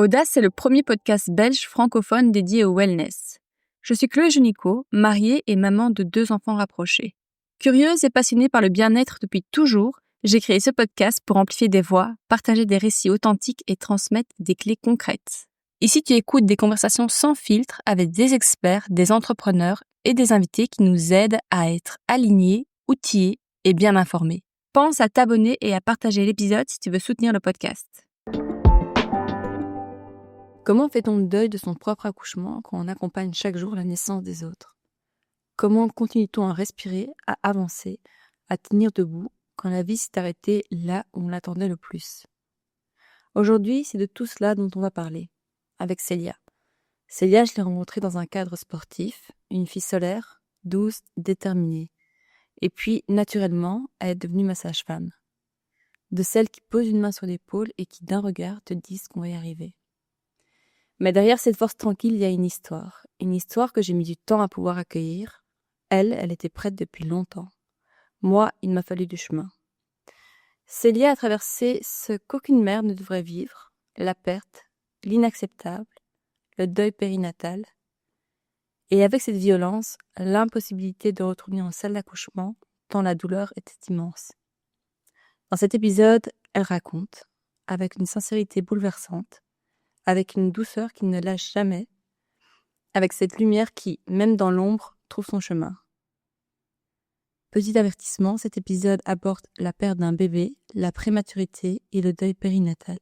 Audace, c'est le premier podcast belge francophone dédié au wellness. Je suis Chloé Junico, mariée et maman de 2 enfants rapprochés. Curieuse et passionnée par le bien-être depuis toujours, j'ai créé ce podcast pour amplifier des voix, partager des récits authentiques et transmettre des clés concrètes. Ici, tu écoutes des conversations sans filtre avec des experts, des entrepreneurs et des invités qui nous aident à être alignés, outillés et bien informés. Pense à t'abonner et à partager l'épisode si tu veux soutenir le podcast. Comment fait-on le deuil de son propre accouchement quand on accompagne chaque jour la naissance des autres? Comment continue-t-on à respirer, à avancer, à tenir debout quand la vie s'est arrêtée là où on l'attendait le plus? Aujourd'hui, c'est de tout cela dont on va parler, avec Célia. Célia, je l'ai rencontrée dans un cadre sportif, une fille solaire, douce, déterminée. Et puis, naturellement, elle est devenue ma sage-femme. De celles qui posent une main sur l'épaule et qui, d'un regard, te disent qu'on va y arriver. Mais derrière cette force tranquille, il y a une histoire que j'ai mis du temps à pouvoir accueillir. Elle était prête depuis longtemps. Moi, il m'a fallu du chemin. Célia a traversé ce qu'aucune mère ne devrait vivre, la perte, l'inacceptable, le deuil périnatal, et avec cette violence, l'impossibilité de retourner en salle d'accouchement, tant la douleur était immense. Dans cet épisode, elle raconte, avec une sincérité bouleversante, avec une douceur qui ne lâche jamais, avec cette lumière qui, même dans l'ombre, trouve son chemin. Petit avertissement, cet épisode aborde la perte d'un bébé, la prématurité et le deuil périnatal.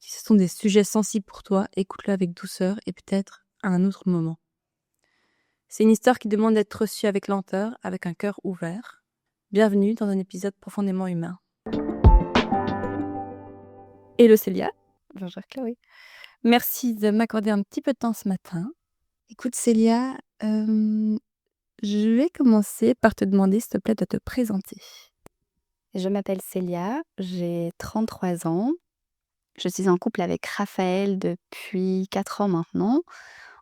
Si ce sont des sujets sensibles pour toi, écoute-le avec douceur et peut-être à un autre moment. C'est une histoire qui demande d'être reçue avec lenteur, avec un cœur ouvert. Bienvenue dans un épisode profondément humain. Hello Célia. Bonjour Chloé. Merci de m'accorder un petit peu de temps ce matin. Écoute Célia, je vais commencer par te demander s'il te plaît de te présenter. Je m'appelle Célia, j'ai 33 ans. Je suis en couple avec Raphaël depuis 4 ans maintenant.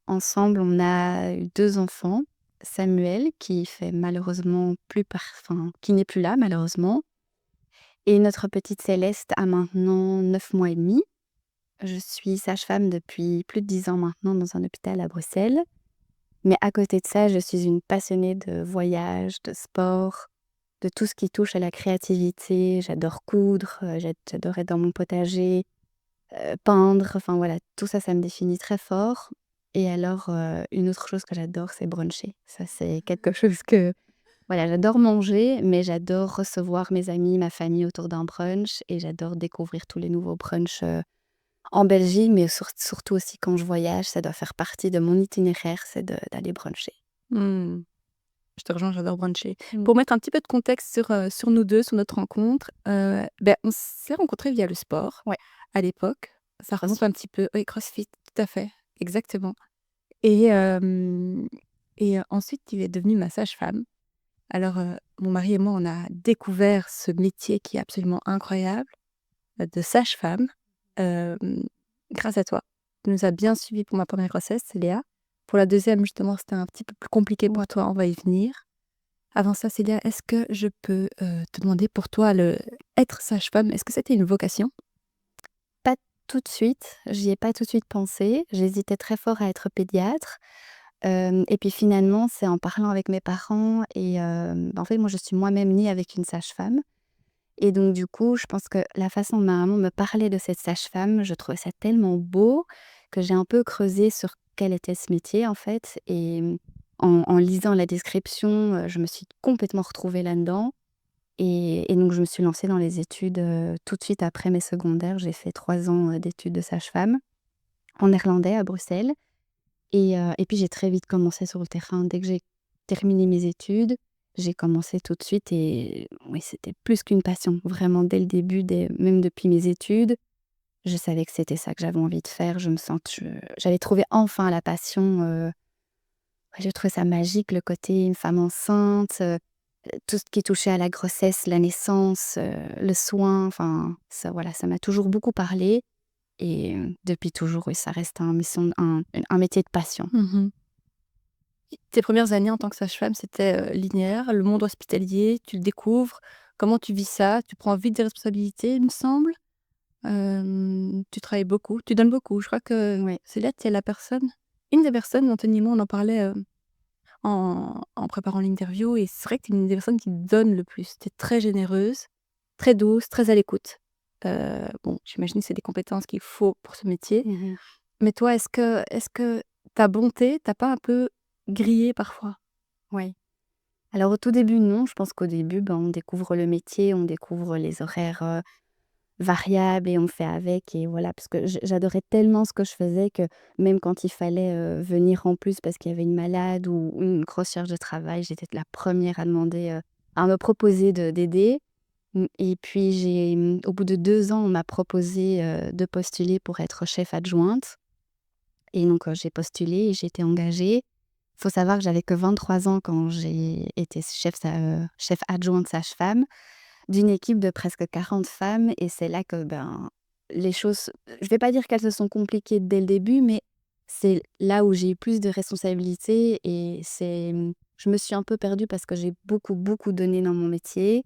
Ensemble, on a eu 2 enfants. Samuel, qui fait malheureusement qui n'est plus là malheureusement. Et notre petite Céleste a maintenant 9 mois et demi. Je suis sage-femme depuis plus de 10 ans maintenant dans un hôpital à Bruxelles. Mais à côté de ça, je suis une passionnée de voyage, de sport, de tout ce qui touche à la créativité. J'adore coudre, j'adore être dans mon potager, peindre, enfin voilà, tout ça, ça me définit très fort. Et alors, une autre chose que j'adore, c'est bruncher. Ça, c'est quelque chose que voilà, j'adore manger, mais j'adore recevoir mes amis, ma famille autour d'un brunch et j'adore découvrir tous les nouveaux brunchs, en Belgique, mais surtout aussi quand je voyage, ça doit faire partie de mon itinéraire, c'est d'aller bruncher. Je te rejoins, j'adore bruncher. Pour mettre un petit peu de contexte sur nous deux, sur notre rencontre, on s'est rencontrés via le sport Ouais. à l'époque. Ça remonte CrossFit. un petit peu. Oui, CrossFit, tout à fait, exactement. Et ensuite, tu es devenue ma sage-femme. Alors, mon mari et moi, on a découvert ce métier qui est absolument incroyable, de sage-femme, grâce à toi. Tu nous as bien suivis pour ma première grossesse, c'est Léa. Pour la deuxième, justement, c'était un petit peu plus compliqué pour toi, on va y venir. Avant ça, Célia, est-ce que je peux te demander pour toi, être sage-femme, est-ce que c'était une vocation? Pas tout de suite, j'y ai pas tout de suite pensé. J'hésitais très fort à être pédiatre. Et puis finalement, c'est en parlant avec mes parents et en fait, moi, je suis moi-même née avec une sage-femme. Et donc du coup, je pense que la façon dont ma maman me parlait de cette sage-femme, je trouvais ça tellement beau que j'ai un peu creusé sur quel était ce métier, en fait. Et en lisant la description, je me suis complètement retrouvée là-dedans. Et donc je me suis lancée dans les études, tout de suite après mes secondaires. J'ai fait 3 ans, d'études de sage-femme en néerlandais à Bruxelles. Et puis j'ai très vite commencé sur le terrain. Dès que j'ai terminé mes études, j'ai commencé tout de suite et oui, c'était plus qu'une passion. Vraiment dès le début, même depuis mes études, je savais que c'était ça que j'avais envie de faire. J'avais trouvé enfin la passion, ouais, je trouvais ça magique, le côté une femme enceinte, tout ce qui touchait à la grossesse, la naissance, le soin, enfin ça voilà, ça m'a toujours beaucoup parlé et depuis toujours, oui, ça reste un métier de passion. Tes premières années en tant que sage-femme, c'était linéaire, le monde hospitalier, tu le découvres. Comment tu vis ça? Tu prends vite des responsabilités, il me semble? Tu travailles beaucoup, tu donnes beaucoup. Je crois que Ouais. Céleste, c'est la personne une des personnes, Anthony et moi, on en parlait, en préparant l'interview et c'est vrai que tu es une des personnes qui donne le plus. Tu es très généreuse, très douce, très à l'écoute. Bon, j'imagine que c'est des compétences qu'il faut pour ce métier. Mmh. Mais toi, est-ce que ta bonté t'a pas un peu grillée parfois? Ouais. Alors au tout début, non. Je pense qu'au début, on découvre le métier, on découvre les horaires, variable et on fait avec et voilà, parce que j'adorais tellement ce que je faisais que même quand il fallait, venir en plus parce qu'il y avait une malade ou une grosse charge de travail, j'étais la première à demander, à me proposer d'aider. Et puis au bout de 2 ans, on m'a proposé, de postuler pour être chef adjointe et donc, j'ai postulé et j'ai été engagée. Faut savoir que j'avais que 23 ans quand j'ai été chef adjointe sage-femme d'une équipe de presque 40 femmes et c'est là que, les choses je vais pas dire qu'elles se sont compliquées dès le début, mais c'est là où j'ai eu plus de responsabilités et je me suis un peu perdue parce que j'ai beaucoup, beaucoup donné dans mon métier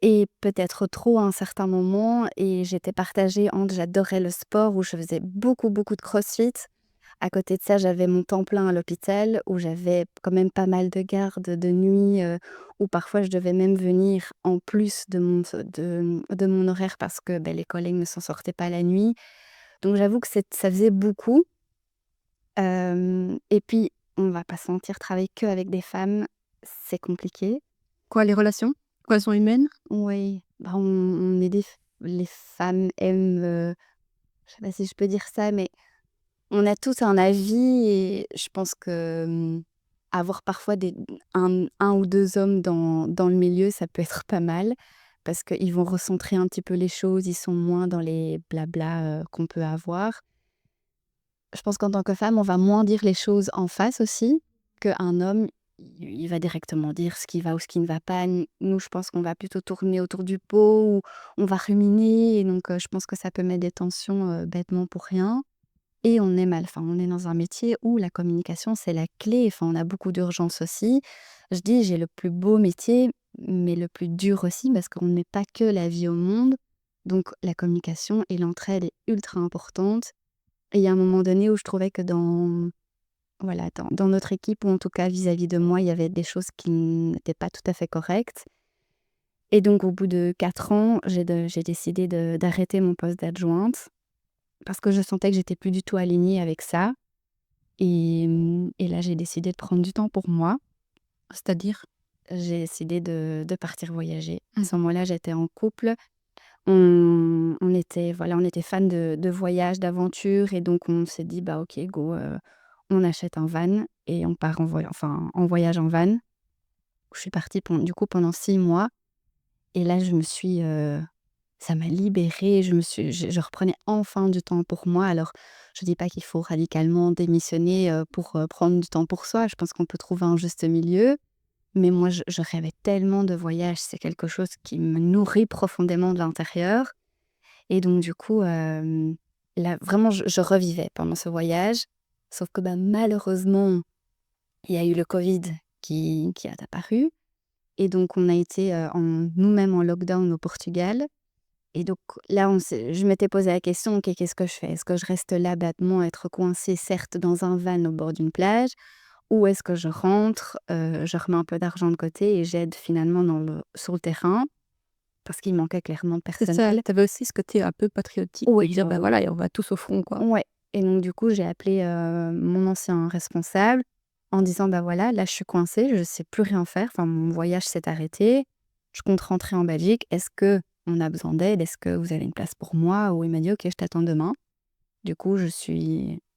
et peut-être trop à un certain moment et j'étais partagée entre j'adorais le sport où je faisais beaucoup, beaucoup de crossfit. À côté de ça, j'avais mon temps plein à l'hôpital où j'avais quand même pas mal de gardes de nuit, où parfois je devais même venir en plus de mon horaire parce que, les collègues ne s'en sortaient pas la nuit. Donc j'avoue que ça faisait beaucoup, et puis on va pas se mentir, travailler qu'avec des femmes, c'est compliqué. Quoi, les relations? Relations humaines? Oui, on est les femmes aiment, je sais pas si je peux dire ça, mais on a tous un avis et je pense que, avoir parfois un ou 2 hommes dans le milieu, ça peut être pas mal parce qu'ils vont recentrer un petit peu les choses, ils sont moins dans les blablas, qu'on peut avoir. Je pense qu'en tant que femme, on va moins dire les choses en face aussi qu'un homme, il va directement dire ce qui va ou ce qui ne va pas. Nous, je pense qu'on va plutôt tourner autour du pot ou on va ruminer et donc je pense que ça peut mettre des tensions, bêtement pour rien. Et on est mal enfin, on est dans un métier où la communication, c'est la clé. Enfin, on a beaucoup d'urgence aussi. Je dis: «J'ai le plus beau métier», mais le plus dur aussi parce qu'on ne met pas que la vie au monde. Donc la communication et l'entraide est ultra importante. Et il y a un moment donné où je trouvais que voilà, dans notre équipe ou en tout cas vis-à-vis de moi, il y avait des choses qui n'étaient pas tout à fait correctes. Et donc au bout de 4 ans, j'ai décidé d'arrêter mon poste d'adjointe parce que je sentais que j'étais plus du tout alignée avec ça. Et là, j'ai décidé de prendre du temps pour moi. C'est-à-dire? J'ai décidé de partir voyager. À Mmh. ce moment-là, j'étais en couple. On était, voilà, on était fans de voyage, d'aventure et donc on s'est dit: «Bah, OK, go, on achète un van et on part en voyage en van». Je suis partie du coup pendant 6 mois et là, ça m'a libérée. Je reprenais enfin du temps pour moi. Alors, je dis pas qu'il faut radicalement démissionner, pour, prendre du temps pour soi. Je pense qu'on peut trouver un juste milieu. Mais moi, je rêvais tellement de voyage. C'est quelque chose qui me nourrit profondément de l'intérieur. Et donc du coup, là, vraiment, je revivais pendant ce voyage. Sauf que, malheureusement, il y a eu le covid qui est apparu. Et donc on a été, nous-mêmes en lockdown au Portugal. Et donc là, je m'étais posé la question: «OK, qu'est-ce que je fais? Est-ce que je reste là bêtement, être coincée certes dans un van au bord d'une plage? Ou est-ce que je rentre, je remets un peu d'argent de côté et j'aide finalement sur le terrain?» Parce qu'il manquait clairement de C'est ça, personnel. tu avais aussi ce côté un peu patriotique de Oui, dire: ouais, «Bah, ouais. voilà et on va tous au front, quoi». Ouais. Et donc du coup, j'ai appelé, mon ancien responsable en disant: «Bah, voilà, là je suis coincée, je sais plus rien faire, enfin mon voyage s'est arrêté, je compte rentrer en Belgique. Est-ce qu'on a besoin d'aide? Est-ce que vous avez une place pour moi?» Ou il m'a dit: «OK, je t'attends demain». Du coup, je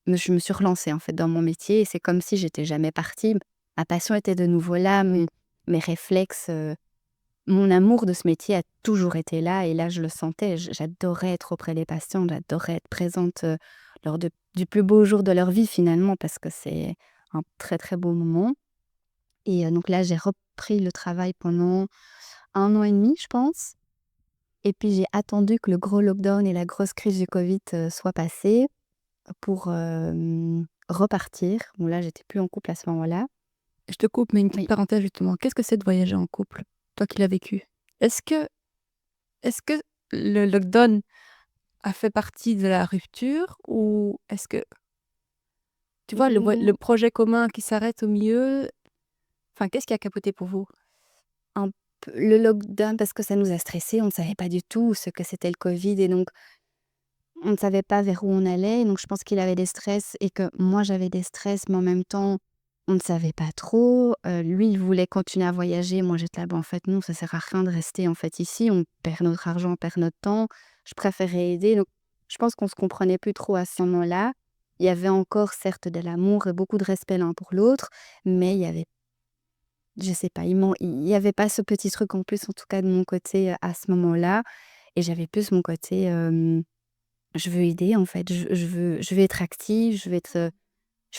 me suis relancée en fait dans mon métier et c'est comme si j'étais jamais partie. Ma passion était de nouveau là, mes réflexes, mon amour de ce métier a toujours été là et là je le sentais. J'adorais être auprès des patients, j'adorais être présente, lors du plus beau jour de leur vie finalement parce que c'est un très, très beau moment. Et donc là, j'ai repris le travail pendant 1 an et demi, je pense. Et puis j'ai attendu que le gros lockdown et la grosse crise du covid, soient passés pour, repartir. Bon là, j'étais plus en couple à ce moment-là. Je te coupe, mais une petite Oui. parenthèse justement. Qu'est-ce que c'est de voyager en couple? Toi qui l'as vécu. Est-ce que est-ce que le lockdown a fait partie de la rupture ou est-ce que, tu vois, le Mmh, projet commun qui s'arrête au milieu, enfin, qu'est-ce qui a capoté pour vous? un le lockdown parce que ça nous a stressés, on ne savait pas du tout ce que c'était le covid et donc on ne savait pas vers où on allait. Donc je pense qu'il avait des stress et que moi j'avais des stress, mais en même temps, on ne savait pas trop. Lui, il voulait continuer à voyager. Moi, j'étais là: «Bah, en fait, non, ça sert à rien de rester, en fait, ici. On perd notre argent, on perd notre temps. Je préférais aider». Donc je pense qu'on se comprenait plus trop à ce moment-là. Il y avait encore certes de l'amour et beaucoup de respect l'un pour l'autre, mais il y avait je sais pas, il y avait pas ce petit truc en plus, en tout cas de mon côté, à ce moment-là et j'avais plus mon côté, je veux aider en fait, je veux être active, je vais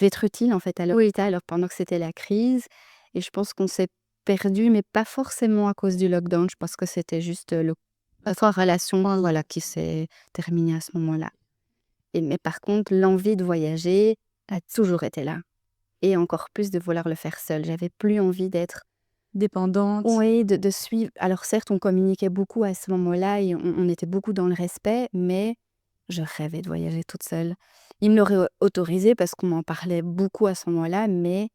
être utile en fait à Oui. l'hôpital, alors pendant que c'était la crise et je pense qu'on s'est perdu, mais pas forcément à cause du lockdown. Je pense que c'était juste, notre relation, voilà, qui s'est terminée à ce moment-là et mais par contre, l'envie de voyager a toujours été là et encore plus de vouloir le faire seule. J'avais plus envie d'être Dépendante? oui, de suivre alors certes, on communiquait beaucoup à ce moment-là et on était beaucoup dans le respect, mais je rêvais de voyager toute seule. Il me l'aurait autorisé parce qu'on m'en parlait beaucoup à ce moment-là, mais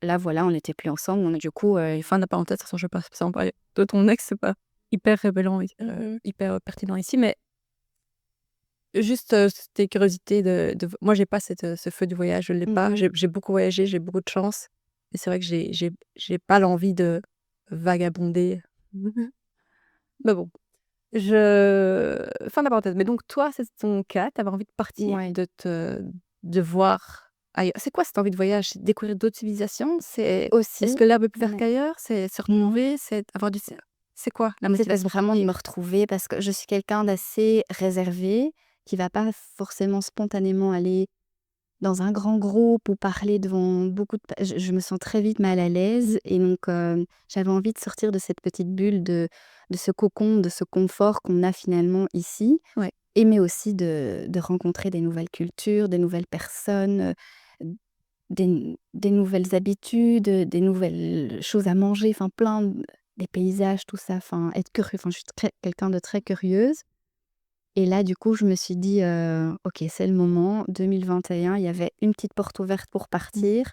là, voilà, on n'était plus ensemble, donc du coup, Fin de la parenthèse, de toute façon, je vais pas spécialement parler de ton ex, c'est pas hyper révélant, hyper pertinent ici, mais juste, c'était curiosité de moi, j'ai pas ce feu du voyage, je l'ai mmh pas. mh. J'ai beaucoup voyagé, j'ai beaucoup de chance, mais c'est vrai que j'ai pas l'envie de vagabonder. Mais bon, fin de la parenthèse, mais donc toi, c'est ton cas, tu avais envie de partir, Ouais, de voir ailleurs. C'est quoi cette envie de voyage? C'est découvrir d'autres civilisations? C'est est-ce aussi, que l'herbe est plus verte ouais. qu'ailleurs? C'est se renouveler? C'est avoir du c'est quoi la C'était motivation pour vraiment de partir? me retrouver parce que je suis quelqu'un d'assez réservé, qui va pas forcément spontanément aller dans un grand groupe ou parler devant beaucoup de pe je me sens très vite mal à l'aise et donc j'avais envie de sortir de cette petite bulle de ce cocon, de ce confort qu'on a finalement ici Ouais. et mais aussi de rencontrer des nouvelles cultures, des nouvelles personnes, des nouvelles habitudes, des nouvelles choses à manger, enfin plein d des paysages, tout ça, enfin être curieux, enfin je suis très quelqu'un de très curieuse et là, du coup, je me suis dit, «OK, c'est le moment». 2021, il y avait une petite porte ouverte pour Mmh. partir.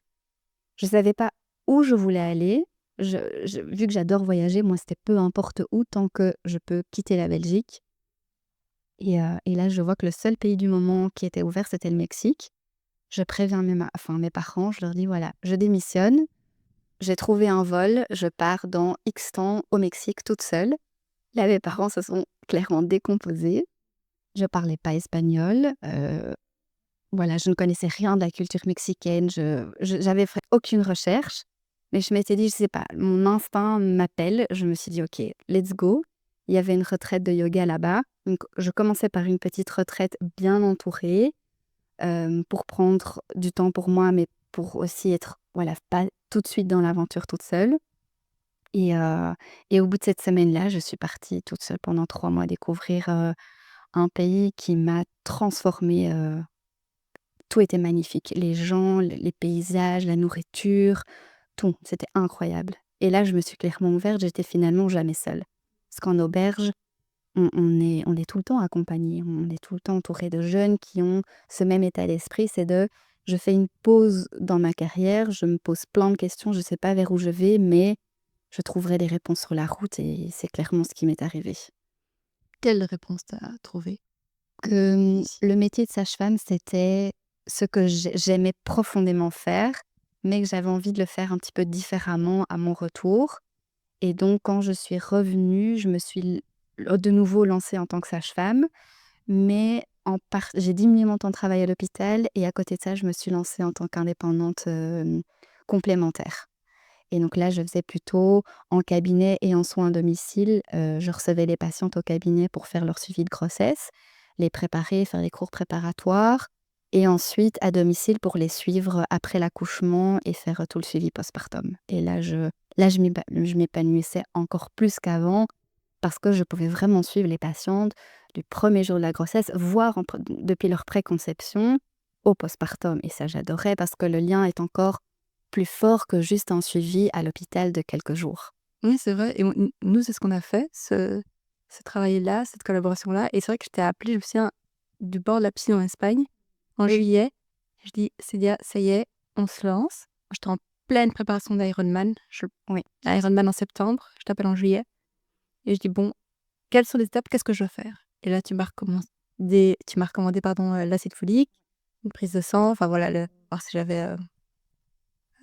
Je savais pas où je voulais aller. Je vu que j'adore voyager, moi, c'était peu importe où, tant que je peux quitter la Belgique et là, je vois que le seul pays du moment qui était ouvert, c'était le Mexique. Je préviens mes parents, je leur dis: «Voilà, je démissionne, j'ai trouvé un vol, je pars dans X temps au Mexique toute seule». Là, mes parents se sont clairement décomposés. Je parlais pas espagnol, voilà, je ne connaissais rien de la culture mexicaine, j'avais fait aucune recherche, mais je m'étais dit: «Je sais pas, mon instinct m'appelle». Je me suis dit: «OK, let's go». Il y avait une retraite de yoga là-bas, donc je commençais par une petite retraite bien entourée, pour prendre du temps pour moi, mais pour aussi être, voilà, pas tout de suite dans l'aventure toute seule et et au bout de cette semaine-là, je suis partie toute seule pendant 3 mois découvrir, un pays qui m'a transformée, tout était magnifique. Les gens, les paysages, la nourriture, tout, c'était incroyable. Et là, je me suis clairement ouverte, j'étais finalement jamais seule. Parce qu'en auberge, on est tout le temps accompagné, on est tout le temps entouré de jeunes qui ont ce même état d'esprit, c'est de: «Je fais une pause dans ma carrière, je me pose plein de questions, je sais pas vers où je vais, mais je trouverai des réponses sur la route» et c'est clairement ce qui m'est arrivé. Quelle réponse tu as trouvée? Que, le métier de sage-femme, c'était ce que j'aimais profondément faire, mais que j'avais envie de le faire un petit peu différemment à mon retour et donc quand je suis revenue, je me suis de nouveau lancée en tant que sage-femme, mais j'ai diminué mon temps de travail à l'hôpital et à côté de ça, je me suis lancée en tant qu'indépendante, complémentaire et donc là, je faisais plutôt en cabinet et en soins à domicile. Je recevais les patientes au cabinet pour faire leur suivi de grossesse, les préparer, faire les cours préparatoires et ensuite à domicile pour les suivre après l'accouchement et faire, tout le suivi postpartum et je m'épanouissais encore plus qu'avant parce que je pouvais vraiment suivre les patientes du premier jour de la grossesse, voire depuis leur préconception au postpartum et ça j'adorais parce que le lien est encore plus fort que juste un suivi à l'hôpital de quelques jours. Oui, c'est vrai et nous, c'est ce qu'on a fait, ce travail-là, cette collaboration-là et c'est vrai que je t'ai appelée, je me souviens, du bord de la piscine en Espagne en Oui. juillet. Je dis: «Célia, ça y est, on se lance». J'étais en pleine préparation d'Ironman. Oui. Ironman en septembre, je t'appelle en juillet et je dis: «Bon, quelles sont les étapes? Qu'est-ce que je dois faire?» Et là, tu m'as recommandé, pardon, l'acide folique, une prise de sang, enfin voilà, voir si j'avais,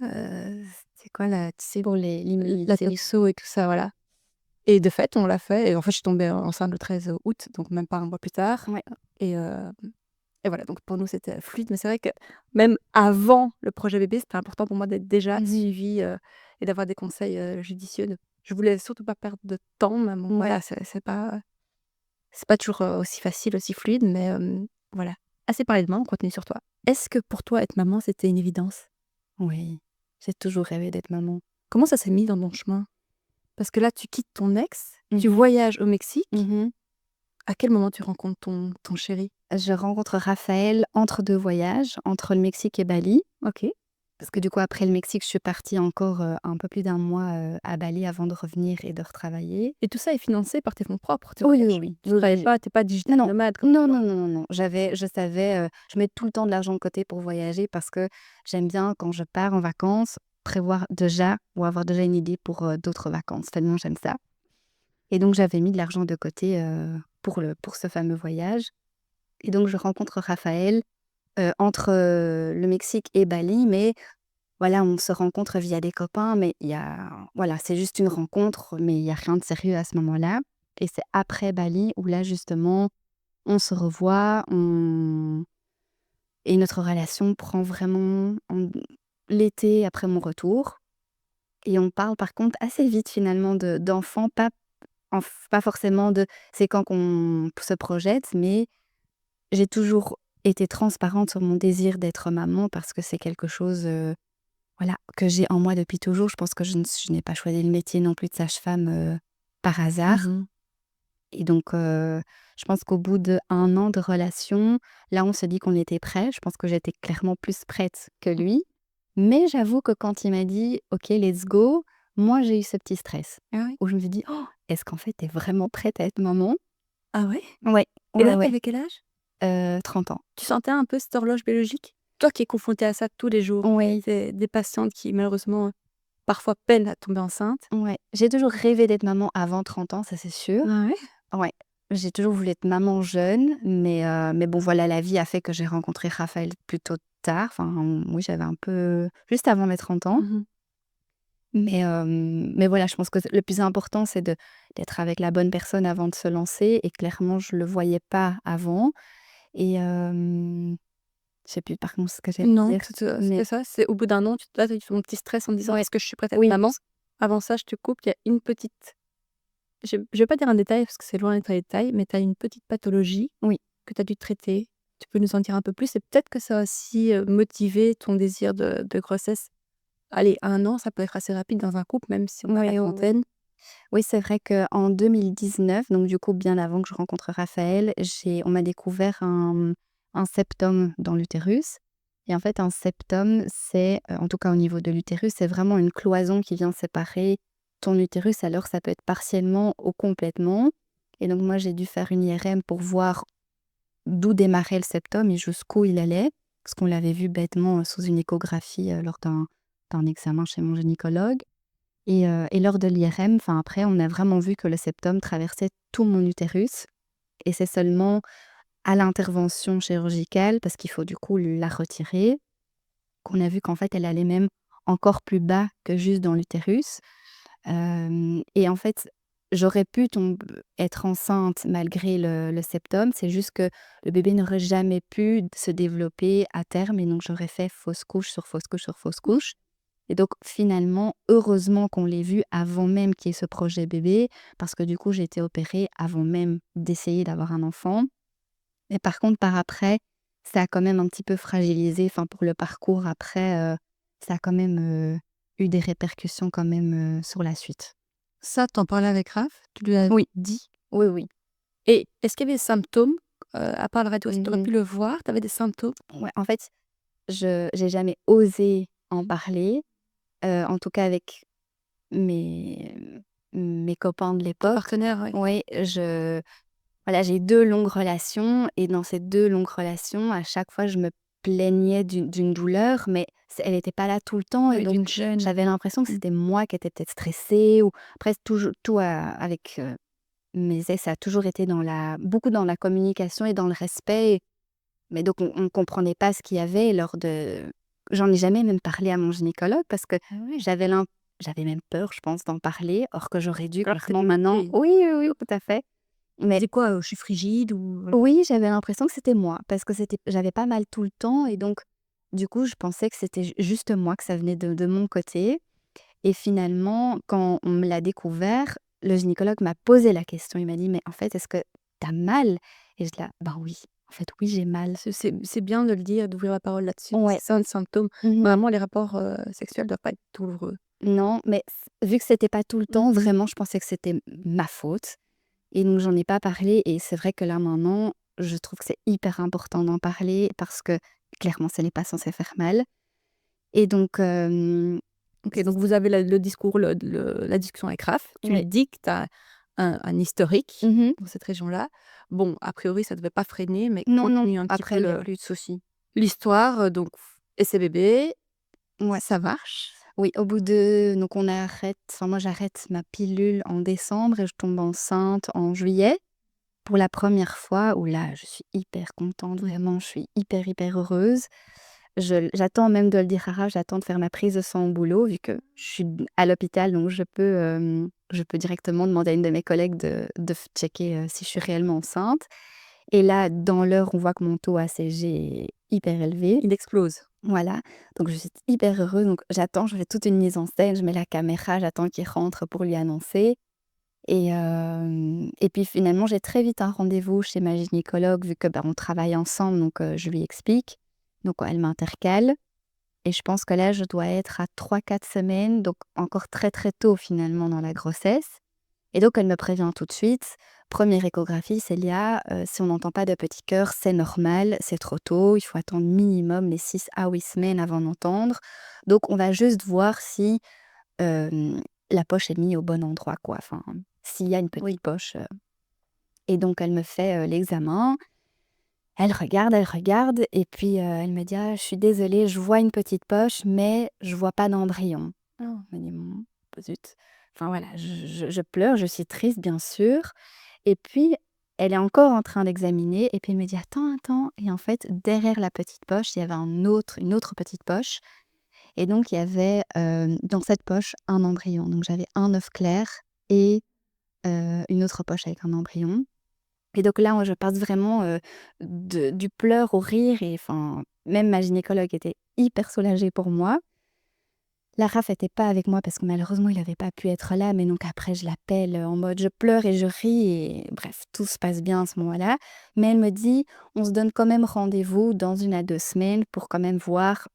c'est quoi là, tu sais, Pour l'immunité. la toxo et tout ça, voilà. Et de fait, on l'a fait et en fait, je suis tombée enceinte le 13 août, donc même pas un mois plus tard. Ouais. Et et voilà, donc pour nous, c'était fluide. Mais c'est vrai que même avant le projet bébé, c'était important pour moi d'être déjà suivie, et d'avoir des conseils, judicieux. Je voulais surtout pas perdre de temps, mais bon, Ouais. voilà, c'est pas toujours, aussi facile, aussi fluide, mais voilà. Assez parlé de moi, on continue sur toi. Est-ce que pour toi, être maman, c'était une évidence? Oui. J'ai toujours rêvé d'être maman. Comment ça s'est mis dans ton chemin? Parce que là, tu quittes ton ex, tu Mmh. voyages au Mexique. Mmh. À quel moment tu rencontres ton chéri? Je rencontre Raphaël entre 2 voyages, entre le Mexique et Bali. OK. Parce que du coup, après le Mexique, je suis partie encore, un peu plus d'1 mois, à Bali avant de revenir et de retravailler. Et tout ça est financé par tes fonds propres, tu Oui, oui, voyages? oui. Tu travailles pas, tu es pas digital Non, nomade comme non, les non, gens. non, non, non. Je savais, je mets tout le temps de l'argent de côté pour voyager parce que j'aime bien quand je pars en vacances, prévoir déjà ou avoir déjà une idée pour, d'autres vacances. Tellement j'aime ça. Et donc j'avais mis de l'argent de côté, pour ce fameux voyage. Et donc je rencontre Raphaël, entre, le Mexique et Bali, mais voilà, on se rencontre via des copains, mais voilà, c'est juste une rencontre, mais il y a rien de sérieux à ce moment-là. Et c'est après Bali où là, justement, on se revoit, et notre relation prend vraiment l'été après mon retour. Et on parle par contre assez vite finalement d'enfants, pas forcément de c'est quand qu'on se projette, mais j'ai toujours été transparente sur mon désir d'être maman parce que c'est quelque chose, voilà, que j'ai en moi depuis toujours. Je pense que je n'ai pas choisi le métier non plus de sage-femme, par hasard. Mmh. Et donc, je pense qu'au bout d'1 an de relation, là, on se dit qu'on était prêts. Je pense que j'étais clairement plus prête que lui. Mais j'avoue que quand il m'a dit: «OK, let's go», moi, j'ai eu ce petit stress Ah ouais? où je me dis: «Oh, est-ce qu'en fait, tu es vraiment prête à être maman?» Ah ouais? Ouais, Et ouais, là, tu ouais, avais quel âge? 30 ans. Tu sentais un peu cette horloge biologique? Toi qui es confrontée à ça tous les jours, Oui, c'est des patientes qui malheureusement, parfois peinent à tomber enceinte. ouais. J'ai toujours rêvé d'être maman avant 30 ans, ça c'est sûr. Ah ouais? Ouais. J'ai toujours voulu être maman jeune, mais bon, voilà, la vie a fait que j'ai rencontré Raphaël plutôt tard. Enfin, oui, j'avais un peu juste avant mes 30 ans. Mmh. Mais voilà, je pense que le plus important, c'est d'être avec la bonne personne avant de se lancer et clairement, je le voyais pas avant et je sais plus par contre ce que j'allais Non, dire, c'était mais ça, c'est au bout d'un an, tu as eu ton petit stress en disant: ouais, «Est-ce que je suis prête à être oui, maman?» Avant ça, je te coupe, il y a une petite, je vais pas dire un détail parce que c'est loin d'être un détail, mais tu as une petite pathologie oui. que tu as dû traiter. Tu peux nous en dire un peu plus? Et peut-être que ça a aussi, motivé ton désir de grossesse. Allez, 1 an, ça peut être assez rapide dans un couple, même si on a la Oui, oui, oui. trentaine. Oui, c'est vrai qu'en 2019, donc du coup bien avant que je rencontre Raphaël, on m'a découvert un septum dans l'utérus. Et en fait, un septum, c'est, en tout cas au niveau de l'utérus, c'est vraiment une cloison qui vient séparer ton utérus. Alors ça peut être partiellement ou complètement. Et donc moi, j'ai dû faire une IRM pour voir d'où démarrait le septum et jusqu'où il allait, parce qu'on l'avait vu bêtement sous une échographie lors d'un examen chez mon gynécologue. Et lors de l'IRM, enfin après, on a vraiment vu que le septum traversait tout mon utérus et c'est seulement à l'intervention chirurgicale, parce qu'il faut du coup la retirer, qu'on a vu qu'en fait, elle allait même encore plus bas que juste dans l'utérus. Et en fait, j'aurais pu être enceinte malgré le septum, c'est juste que le bébé n'aurait jamais pu se développer à terme et donc j'aurais fait fausse couche sur fausse couche sur fausse couche. Et donc finalement, heureusement qu'on l'ait vu avant même qu'il y ait ce projet bébé, parce que du coup, j'ai été opérée avant même d'essayer d'avoir un enfant. Mais par contre, par après, ça a quand même un petit peu fragilisé, enfin pour le parcours après, ça a quand même, eu des répercussions quand même, sur la suite. Ça, tu en parlais avec Raph? Tu lui as Oui, dit? oui, oui. Et est-ce qu'il y avait des symptômes, à part la radio? Est-ce que tu aurais Mmh. pu le voir? Tu avais des symptômes? Ouais, en fait, je j'ai jamais osé en parler, en tout cas avec mes mes copains de Tes l'époque. partenaires, ouais. Oui, Voilà, j'ai eu 2 longues relations et dans ces 2 longues relations, à chaque fois, je me plaignais d'une douleur, mais elle était pas là tout le temps et Oui, donc d'une gêne. j'avais l'impression que Mmh. c'était moi qui étais peut-être stressée ou après toujours tout avec, mes ex, ça a toujours été beaucoup dans la communication et dans le respect, mais donc on comprenait pas ce qu'il y avait lors de j'en ai jamais même parlé à mon gynécologue parce que Ah oui. j'avais l'im j'avais même peur, je pense, d'en parler, or que j'aurais dû Alors que clairement maintenant oui. oui, oui, oui, tout à fait. Tu Mais disais quoi? Je suis frigide ou oui, j'avais l'impression que c'était moi parce que j'avais pas mal tout le temps et donc du coup, je pensais que c'était juste moi, que ça venait de mon côté et finalement, quand on me l'a découvert, le gynécologue m'a posé la question. Il m'a dit: «Mais en fait, est-ce que tu as mal?» et j'étais là: «Ben oui, en fait, oui, j'ai mal». c'est bien de le dire, d'ouvrir la parole là-dessus, parce Ouais. que c'est un symptôme. Mmh. Vraiment, les rapports, sexuels doivent pas être douloureux. Non, mais vu que c'était pas tout le Mmh. temps, vraiment, je pensais que c'était ma faute et donc j'en ai pas parlé et c'est vrai que là, maintenant, je trouve que c'est hyper important d'en parler parce que clairement, ça n'est pas censé faire mal et donc OK, donc vous avez le discours, la discussion avec Raph. Tu lui ouais. dis que tu as un historique Mmh. dans cette région-là. Bon, a priori, ça devait pas freiner, mais Non, non, continue un petit peu après il y a plus de soucis. l'histoire, donc essai bébé, Ouais. ça marche. Oui, au bout donc moi j'arrête ma pilule en décembre et je tombe enceinte en juillet pour la première fois où là, je suis hyper contente, vraiment, je suis hyper, hyper heureuse. J'attends même de le dire à Raph, j'attends de faire ma prise de sang au boulot vu que je suis à l'hôpital donc je peux directement demander à une de mes collègues de checker, si je suis réellement enceinte et là, dans l'heure, on voit que mon taux ACG est hyper élevé. Il explose. Voilà, donc je suis hyper heureuse, donc j'attends, je fais toute une mise en scène, je mets la caméra, j'attends qu'il rentre pour lui annoncer et puis finalement, j'ai très vite un rendez-vous chez ma gynécologue vu que, bah, on travaille ensemble donc je lui explique. Donc elle m'intercale et je pense que là, je dois être à 3 4 semaines, donc encore très, très tôt finalement dans la grossesse et donc elle me prévient tout de suite: «Première échographie, Célia, si on n'entend pas de petit cœur, c'est normal, c'est trop tôt, il faut attendre minimum les 6 à 8 semaines avant d'entendre. Donc on va juste voir si, hem, la poche est mise au bon endroit quoi, enfin, s'il y a une petite Oui. poche», et donc elle me fait, l'examen. Elle regarde et puis, elle me dit: «Ah, je suis désolée, je vois une petite poche, mais je vois pas d'embryon». Ah. Je me dis: «Bon, zut». Enfin voilà, je pleure, je suis triste bien sûr et puis elle est encore en train d'examiner et puis elle me dit: «Attends, attends» et en fait derrière la petite poche, il y avait une autre petite poche et donc il y avait, dans cette poche un embryon. Donc j'avais un œuf clair et une autre poche avec un embryon et donc là, moi je passe vraiment, du pleur au rire et enfin même ma gynécologue était hyper soulagée pour moi. La Raph était pas avec moi parce que malheureusement il avait pas pu être là, mais donc après je l'appelle, en mode je pleure et je ris et bref, tout se passe bien à ce moment-là. Mais elle me dit: «On se donne quand même rendez-vous dans 1 à 2 semaines pour quand même voir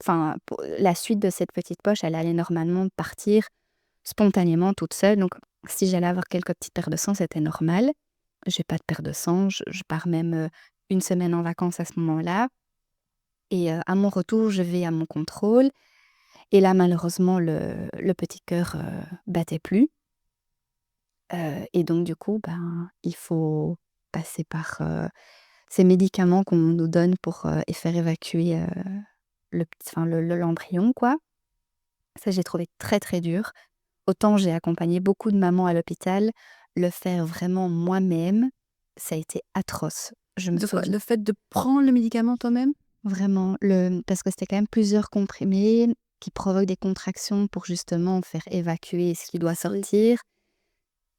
enfin pour la suite de cette petite poche, elle allait normalement partir spontanément toute seule, donc si j'allais avoir quelques petites pertes de sang, c'était normal. J'ai pas de perte de sang, je pars même, 1 semaine en vacances à ce moment-là et à mon retour, je vais à mon contrôle et là, malheureusement, le petit cœur, battait plus, et donc du coup, ben, il faut passer par, ces médicaments qu'on nous donne pour, et faire évacuer, l'embryon, quoi. Ça, j'ai trouvé très, très dur. Autant j'ai accompagné beaucoup de mamans à l'hôpital, le faire vraiment moi-même, ça a été atroce. Je me De quoi? souviens Le fait de prendre le médicament toi-même? vraiment parce que c'était quand même plusieurs comprimés qui provoquent des contractions pour justement faire évacuer ce qui doit Oui. sortir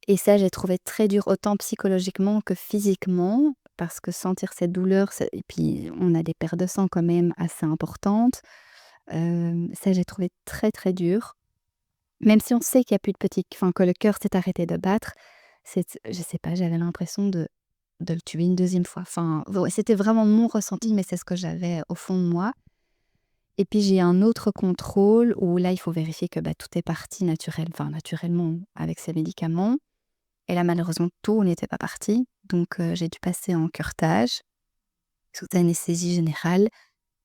et ça, j'ai trouvé très dur autant psychologiquement que physiquement parce que sentir cette douleur, et puis on a des pertes de sang quand même assez importantes. Ça, j'ai trouvé très, très dur. Même si on sait qu'il y a plus de petit enfin que le cœur s'est arrêté de battre, je sais pas, j'avais l'impression de le tuer une deuxième fois. Enfin, ouais, c'était vraiment mon ressenti, mais c'est ce que j'avais au fond de moi et puis j'ai un autre contrôle où là, il faut vérifier que, bah, tout est parti naturellement avec ces médicaments et là, malheureusement, tout n'était pas parti donc j'ai dû passer en curetage sous anesthésie générale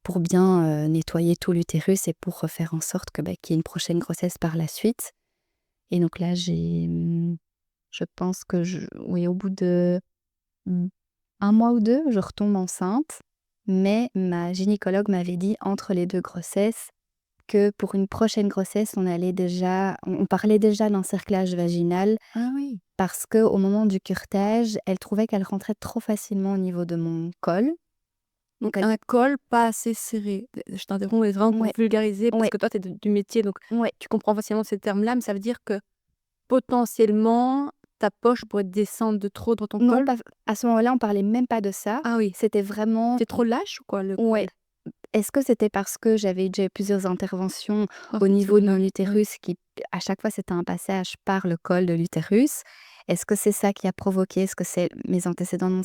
pour bien, nettoyer tout l'utérus et pour, faire en sorte que, bah, qu'il y ait une prochaine grossesse par la suite et donc là, Je pense que oui, au bout de 1 mois ou 2, je retombe enceinte. Mais ma gynécologue m'avait dit entre les 2 grossesses que pour une prochaine grossesse, on parlait déjà d'encerclage vaginal Ah oui. parce qu'au moment du curetage, elle trouvait qu'elle rentrait trop facilement au niveau de mon col. Donc Elle un col pas assez serré. Je t'interromps, mais vraiment pour Ouais, vulgariser, parce ouais, que toi, tu es du métier, donc ouais. tu comprends facilement ces termes-là, mais ça veut dire que potentiellement, ta poche pourrait descendre de trop dans ton Non, col? pas à ce moment-là, on parlait même pas de ça. Ah oui. C'était vraiment C'est trop lâche ou quoi, le ouais. col? Est-ce que c'était parce que j'avais déjà eu plusieurs interventions Oh, au c'est niveau de mon celui-là. Oui. utérus qui, à chaque fois, c'était un passage par le col de l'utérus? Est-ce que c'est ça qui a provoqué? Est-ce que c'est mes antécédents non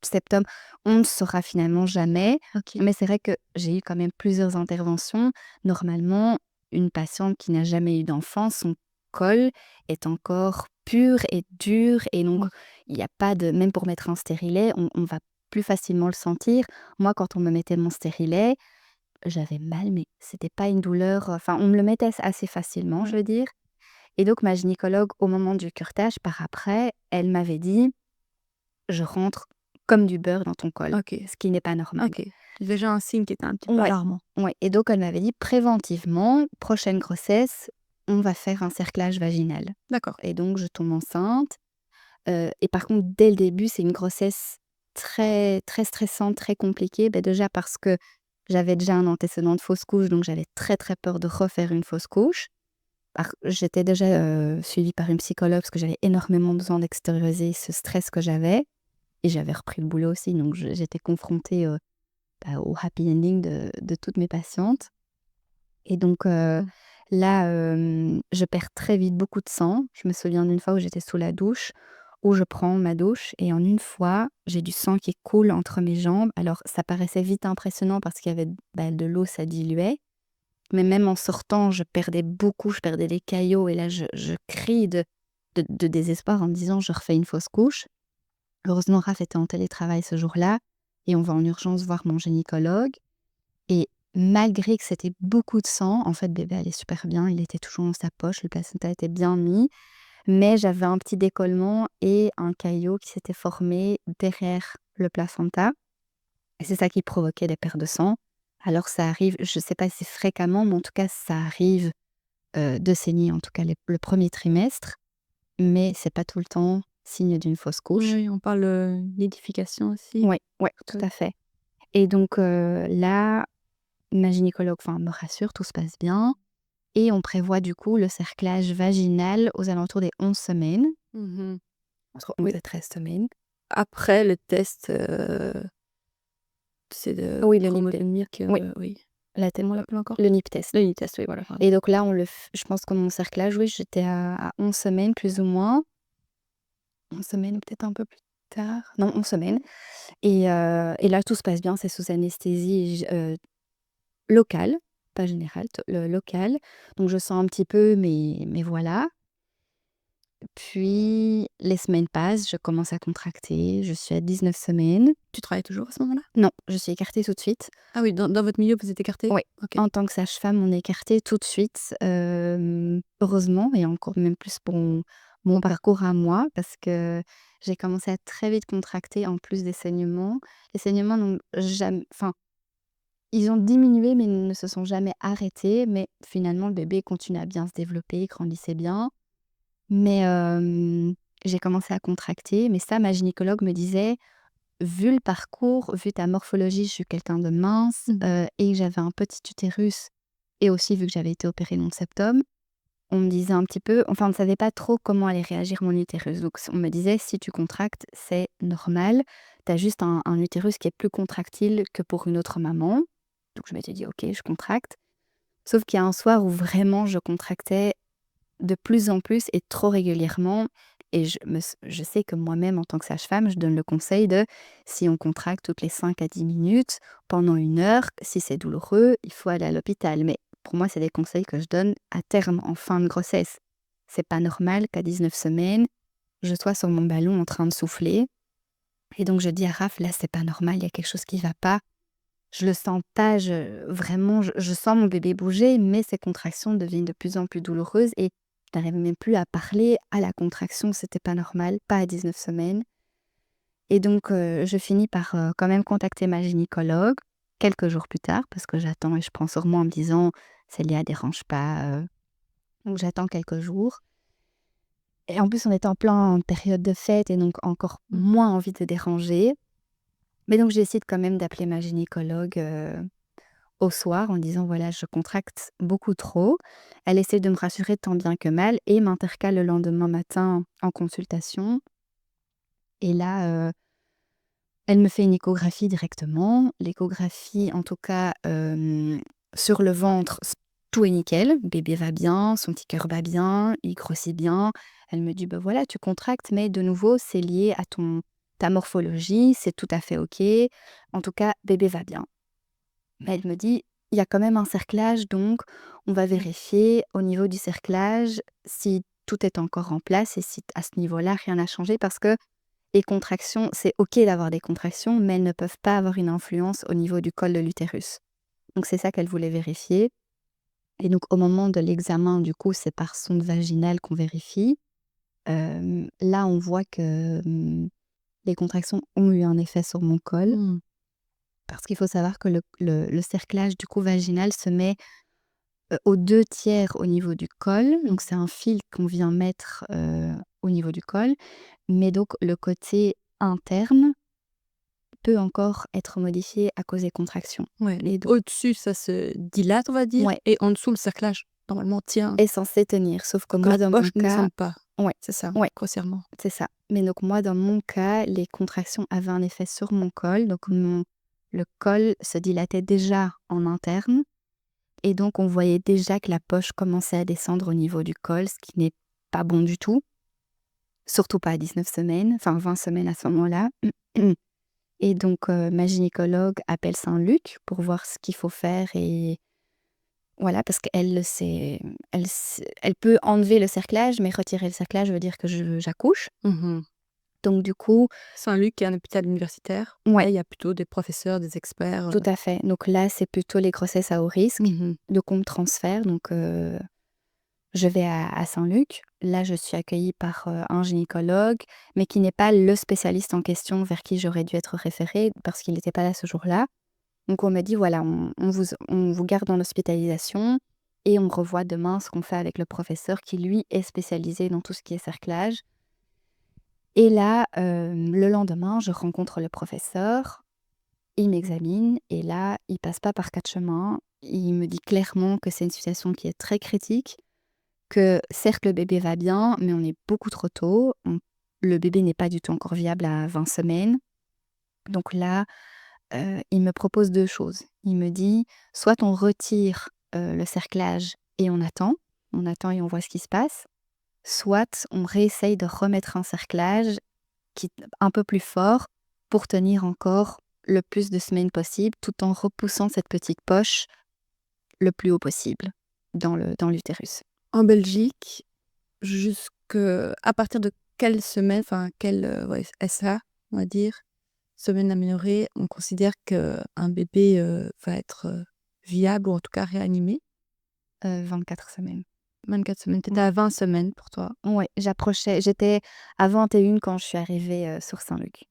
septum? On ne saura finalement jamais. OK. Mais c'est vrai que j'ai eu quand même plusieurs interventions. Normalement, une patiente qui n'a jamais eu d'enfant, son col est encore pur et dur et donc Ouais. il y a pas de même pour mettre un stérilet, on va plus facilement le sentir. Moi, quand on me mettait mon stérilet, j'avais mal, mais c'était pas une douleur, enfin, on me le mettait assez facilement, Ouais. je veux dire. Et donc ma gynécologue, au moment du curetage, par après, elle m'avait dit: «Je rentre comme du beurre dans ton col», OK. ce qui n'est pas normal. OK. C'est déjà un signe qui était un petit peu Ouais, alarmant. ouais et donc elle m'avait dit: «Préventivement, prochaine grossesse, on va faire un cerclage vaginal» D'accord. et donc je tombe enceinte, et par contre, dès le début, c'est une grossesse très, très stressante, très compliquée. Déjà parce que j'avais déjà un antécédent de fausse couche, donc j'avais très, très peur de refaire une fausse couche. J'étais déjà, suivie par une psychologue parce que j'avais énormément besoin d'extérioriser ce stress que j'avais et j'avais repris le boulot aussi, donc j'étais confrontée, au happy ending de toutes mes patientes et donc Mmh. là, je perds très vite beaucoup de sang. Je me souviens d'une fois où j'étais sous la douche, où je prends ma douche et en une fois, j'ai du sang qui coule entre mes jambes. Alors ça paraissait vite impressionnant parce qu'il y avait, de l'eau, ça diluait. Mais même en sortant, je perdais beaucoup, je perdais des caillots et là je crie de désespoir en me disant: «Je refais une fausse couche». Heureusement, Raph était en télétravail ce jour-là et on va en urgence voir mon gynécologue et malgré que c'était beaucoup de sang, en fait, bébé allait super bien, il était toujours dans sa poche, le placenta était bien mis, mais j'avais un petit décollement et un caillot qui s'était formé derrière le placenta et c'est ça qui provoquait des pertes de sang. Alors ça arrive, je sais pas si fréquemment, mais en tout cas ça arrive, de saigner, en tout cas le 1er trimestre, mais c'est pas tout le temps signe d'une fausse Oui, couche. oui, on parle, nidification aussi. Ouais, ouais, tout à fait et donc là, ma gynécologue, enfin, me rassure, tout se passe bien et on prévoit du coup le cerclage vaginal aux alentours des 11 semaines, Mmh. entre Oui. 11 et 13 semaines. Après le test, c'est de Oui, le NIPT. chromosomique, Oui, oui. la Comment on te l'appelle encore? le NIPT test. Le NITS, oui, voilà, pardon. Et donc là, je pense que mon cerclage, oui, j'étais à 11 semaines plus ou moins. 11 semaines, peut-être un peu plus tard. Non, 11 semaines et là, tout se passe bien, c'est sous anesthésie locale, pas générale, locale. Donc je sens un petit peu, mais voilà. Puis les semaines passent, je commence à contracter, je suis à 19 semaines. Tu travailles toujours à ce moment-là? Non, je suis écartée tout de suite. Ah oui, dans votre milieu, vous êtes écartés? Oui, OK. en tant que sage-femme, on est écarté tout de suite, heureusement et encore même plus pour mon parcours à moi parce que j'ai commencé à très vite contracter en plus des saignements. Les saignements n'ont jamais, enfin, ils ont diminué mais ne se sont jamais arrêtés, mais finalement le bébé continue à bien se développer, il grandissait bien. Mais j'ai commencé à contracter, mais ça, ma gynécologue me disait: «Vu le parcours, vu ta morphologie, je suis quelqu'un de mince, Mmh. et que j'avais un petit utérus et aussi vu que j'avais été opérée de mon septum», on me disait un petit peu enfin, on ne savait pas trop comment allait réagir mon utérus. Donc on me disait: «Si tu contractes, c'est normal. Tu as juste un utérus qui est plus contractile que pour une autre maman». Donc je m'étais dit: «OK, je contracte». Sauf qu'il y a un soir où vraiment je contractais de plus en plus et trop régulièrement et je sais que moi-même en tant que sage-femme, je donne le conseil de si on contracte toutes les 5 à 10 minutes pendant 1 heure, si c'est douloureux, il faut aller à l'hôpital. Mais pour moi, c'est des conseils que je donne à terme, en fin de grossesse. C'est pas normal qu'à 19 semaines, je sois sur mon ballon en train de souffler et donc je dis à Raph: «Là, c'est pas normal, il y a quelque chose qui va pas». Je le sens pas, vraiment, je sens mon bébé bouger, mais ces contractions deviennent de plus en plus douloureuses et Je n'arrivais même plus à parler, à la contraction, c'était pas normal, pas à 19 semaines. Et donc, je finis par, quand même contacter ma gynécologue, quelques jours plus tard, parce que j'attends et je prends sur moi en me disant: «Célia, dérange pas», donc j'attends quelques jours et en plus, on était en plein période de fête et donc encore Mmh. moins envie de déranger. Mais donc je décide quand même d'appeler ma gynécologue, au soir en disant: «Voilà, je contracte beaucoup trop». Elle essaie de me rassurer tant bien que mal et m'intercale le lendemain matin en consultation et là, elle me fait une échographie directement. L'échographie, en tout cas, sur le ventre, tout est nickel. Bébé va bien, son petit cœur bat bien, il grossit bien. Elle me dit: «Bah, voilà, tu contractes, mais de nouveau, c'est lié à ta morphologie, c'est tout à fait OK. En tout cas, bébé va bien». Mais elle me dit: «Il y a quand même un cerclage, donc on va vérifier au niveau du cerclage si tout est encore en place et si à ce niveau-là, rien n'a changé parce que les contractions, c'est OK d'avoir des contractions, mais elles ne peuvent pas avoir une influence au niveau du col de l'utérus». Donc c'est ça qu'elle voulait vérifier et donc au moment de l'examen, du coup, c'est par sonde vaginale qu'on vérifie. Là, on voit que, les contractions ont eu un effet sur mon col Mmh. parce qu'il faut savoir que le cerclage, du coup, vaginal se met, aux 2/3 au niveau du col. Donc c'est un fil qu'on vient mettre, au niveau du col, mais donc le côté interne peut encore être modifié à cause des contractions. Ouais, Et donc au-dessus, ça se dilate, on va dire, ouais, et en dessous, le cerclage, normalement, tient est censé tenir, sauf que pour que la moi dans mon poche ne cas descende pas. ouais, C'est ça, ouais, grossièrement. c'est ça. Mais donc moi dans mon cas, les contractions avaient un effet sur mon col, donc le col se dilatait déjà en interne et donc on voyait déjà que la poche commençait à descendre au niveau du col, ce qui n'est pas bon du tout, surtout pas à 19 semaines, enfin 20 semaines à ce moment-là. Et donc ma gynécologue appelle Saint-Luc pour voir ce qu'il faut faire et voilà, parce qu'elle sait elle peut enlever le cerclage, mais retirer le cerclage veut dire que j'accouche. Mmh. Donc du coup Saint-Luc est un hôpital universitaire. ouais, Là, il y a plutôt des professeurs, des experts, tout à fait. Donc là, c'est plutôt les grossesses à haut risque, Mmh. donc on me transfère, donc je vais à Saint-Luc. Là, je suis accueillie par, un gynécologue, mais qui n'est pas le spécialiste en question vers qui j'aurais dû être référée parce qu'il n'était pas là ce jour-là. Donc on me dit: «Voilà, on vous garde en hospitalisation et on revoit demain ce qu'on fait avec le professeur qui lui est spécialisé dans tout ce qui est cerclage». Et là, le lendemain, je rencontre le professeur, il m'examine et là, il passe pas par 4 chemins. Il me dit clairement que c'est une situation qui est très critique, que certes le bébé va bien, mais on est beaucoup trop tôt. Le bébé n'est pas du tout encore viable à 20 semaines. Donc là, il me propose 2 choses. Il me dit: «Soit on retire, le cerclage et on attend et on voit ce qui se passe, soit on réessaye de remettre un cerclage qui un peu plus fort pour tenir encore le plus de semaines possible, tout en repoussant cette petite poche le plus haut possible dans l'utérus». En Belgique, à partir de quelle semaine, enfin quelle, ouais, SA, on va dire, semaine améliorée, on considère qu'un bébé, va être, viable ou en tout cas réanimé? 24 semaines. 24 semaines. Tu étais Ouais. à 20 semaines pour toi. Ouais, j'étais à 21 quand je suis arrivée, sur Saint-Luc.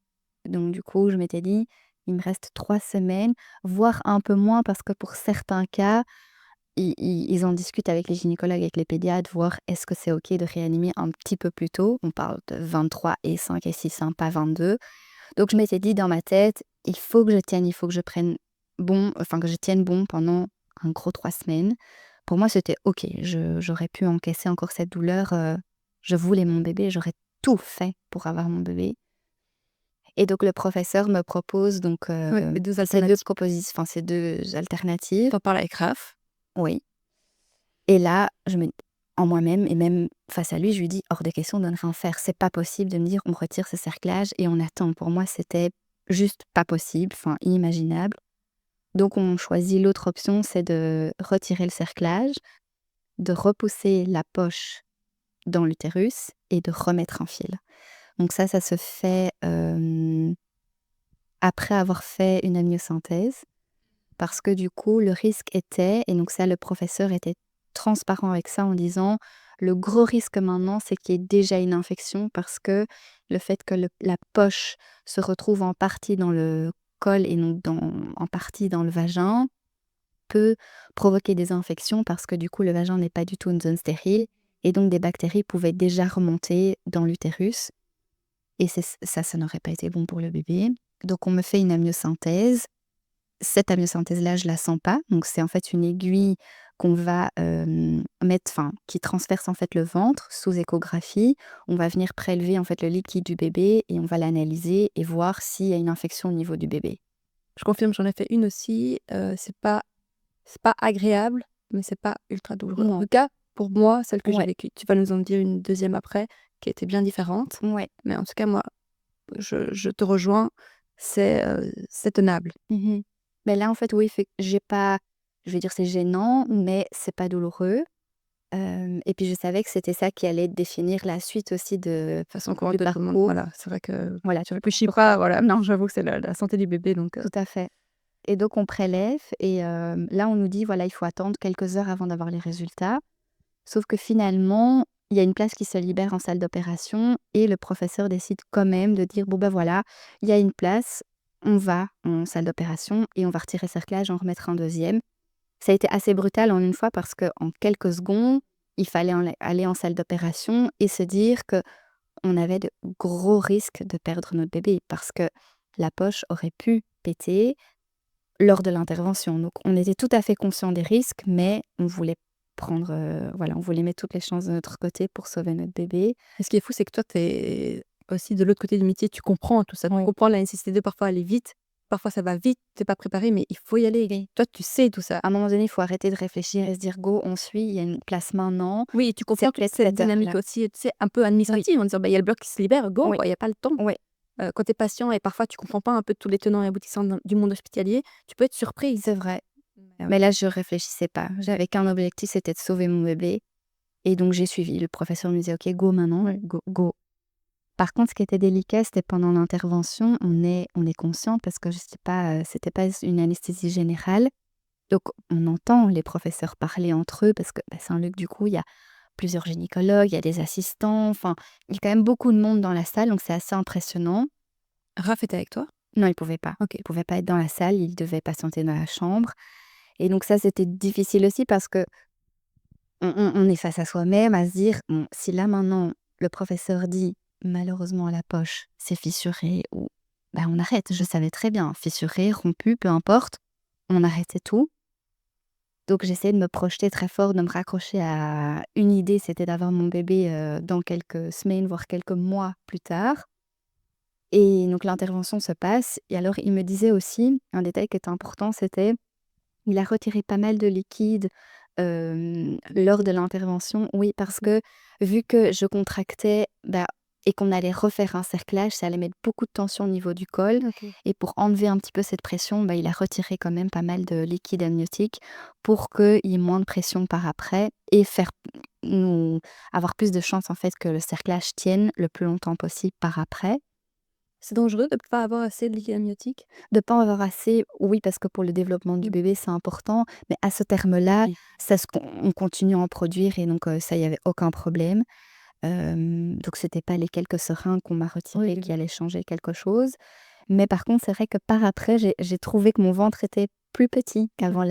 Donc du coup, je m'étais dit: «Il me reste 3 semaines», voire un peu moins parce que pour certains cas, ils en discutent avec les gynécologues, avec les pédiatres, voir est-ce que c'est OK de réanimer un petit peu plus tôt. On parle de 23 et 5 et 6, hein, pas 22. Donc je m'étais dit dans ma tête: «Il faut que je tienne, il faut que je prenne que je tienne bon pendant un gros 3 semaines». Pour moi, c'était OK. J'aurais pu encaisser encore cette douleur, je voulais mon bébé, j'aurais tout fait pour avoir mon bébé et donc le professeur me propose donc, Ouais, les 2 ces 2 alternatives. propositions, enfin ces 2 alternatives. Tu en parles avec Raph. Oui. Et là, en moi-même et même face à lui, je lui dis: «Hors de question de ne rien faire. C'est pas possible de me dire: "On retire ce cerclage et on attend"». Pour moi, c'était juste pas possible, enfin inimaginable. Donc on choisit l'autre option, c'est de retirer le cerclage, de repousser la poche dans l'utérus et de remettre un fil. Donc ça se fait, après avoir fait une amniosynthèse. Parce que du coup, le risque était et donc ça, le professeur était transparent avec ça en disant: Le gros risque maintenant, c'est qu'il y ait déjà une infection parce que le fait que la poche se retrouve en partie dans le col et non en partie dans le vagin peut provoquer des infections parce que du coup, le vagin n'est pas du tout une zone stérile et donc des bactéries pouvaient déjà remonter dans l'utérus et ça n'aurait pas été bon pour le bébé. Donc on me fait une amniosynthèse. Cette amniosynthèse-là, je la sens pas. Donc c'est en fait une aiguille qu'on va mettre, enfin, qui transperce en fait le ventre sous échographie. On va venir prélever en fait le liquide du bébé et on va l'analyser et voir s'il y a une infection au niveau du bébé. Je confirme, j'en ai fait une aussi. C'est pas agréable, mais c'est pas ultra douloureux. En Non. tout cas, pour moi, celle que j'ai Ouais, vécue. Tu vas nous en dire une deuxième après, qui était bien différente. ouais. Mais en tout cas, moi, je te rejoins, c'est tenable. Mmh. Mais là, en fait, oui, j'ai pas, je vais dire c'est gênant, mais c'est pas douloureux. Et puis je savais que c'était ça qui allait définir la suite aussi De toute façon, quand on du te demande, parcours. voilà, c'est vrai que Voilà, tu réfléchis pas, voilà. Non, j'avoue que c'est la santé du bébé, donc tout à fait. Et donc on prélève et là, on nous dit: «Voilà, il faut attendre quelques heures avant d'avoir les résultats». Sauf que finalement, il y a une place qui se libère en salle d'opération et le professeur décide quand même de dire: «Bon, ben voilà, il y a une place, on va en salle d'opération et on va retirer cerclage, en remettre un deuxième». Ça a été assez brutal en une fois parce qu'en quelques secondes, il fallait aller en salle d'opération et se dire qu'on avait de gros risques de perdre notre bébé parce que la poche aurait pu péter lors de l'intervention. Donc on était tout à fait conscient des risques, mais on voulait prendre, voilà, on voulait mettre toutes les chances de notre côté pour sauver notre bébé. et ce qui est fou, c'est que toi, tu es aussi de l'autre côté du métier, tu comprends tout ça. Tu Oui. comprends la nécessité de parfois aller vite, parfois ça va vite, tu pas préparé, mais il faut y aller. Oui. Toi, tu sais tout ça. À un moment donné, il faut arrêter de réfléchir et se dire: «Go, on suit, il y a une place maintenant, Oui, et tu c'est comprends toute peut-être cette cette dynamique heure-là». aussi, tu sais, un peu administrative, en disant: «Bah, il y a le bloc qui se libère, go, Oui, quoi, il y a pas le temps». oui, Quand tu es patient et parfois tu comprends pas un peu tous les tenants et aboutissants du monde hospitalier, tu peux être surprise. c'est vrai. Mais ouais. Mais là, je réfléchissais pas. J'avais qu'un objectif, c'était de sauver mon bébé et donc j'ai suivi. Le professeur me disait: «OK, go maintenant, Ouais. go, go». Par contre, ce qui était délicat, c'était pendant l'intervention, on est conscient parce que je sais pas, c'était pas une anesthésie générale. Donc on entend les professeurs parler entre eux parce que, bah, Saint-Luc, du coup, il y a plusieurs gynécologues, il y a des assistants, enfin, il y a quand même beaucoup de monde dans la salle, donc c'est assez impressionnant. Raph était avec toi? Non, il pouvait pas. OK. Il pouvait pas être dans la salle, il devait patienter dans la chambre et donc ça, c'était difficile aussi parce que on est face à soi-même à se dire: «Bon, si là, maintenant, le professeur dit: "Malheureusement, la poche s'est fissurée" ou bah, on arrête». Je savais très bien, fissurée, rompue, peu importe, on arrêtait tout. Donc j'essayais de me projeter très fort, de me raccrocher à une idée, c'était d'avoir mon bébé, dans quelques semaines, voire quelques mois plus tard et donc l'intervention se passe et alors il me disait aussi, un détail qui était important, c'était il a retiré pas mal de liquide, lors de l'intervention. Oui, parce que vu que je contractais, bah et qu'on allait refaire un cerclage, ça allait mettre beaucoup de tension au niveau du col OK. et pour enlever un petit peu cette pression, bah, il a retiré quand même pas mal de liquide amniotique pour qu'il y ait moins de pression par après et nous avoir plus de chances, en fait, que le cerclage tienne le plus longtemps possible par après. C'est dangereux de pas avoir assez de liquide amniotique? De pas en avoir assez, oui, parce que pour le développement du Mmh. bébé, c'est important, mais à ce terme-là, Oui. ça se con on continue à en produire et donc ça, il y avait aucun problème. Donc c'était pas les quelques seringues qu'on m'a retirées Oui, qui oui. allaient changer quelque chose. Mais par contre, c'est vrai que par après, j'ai trouvé que mon ventre était plus petit qu'avant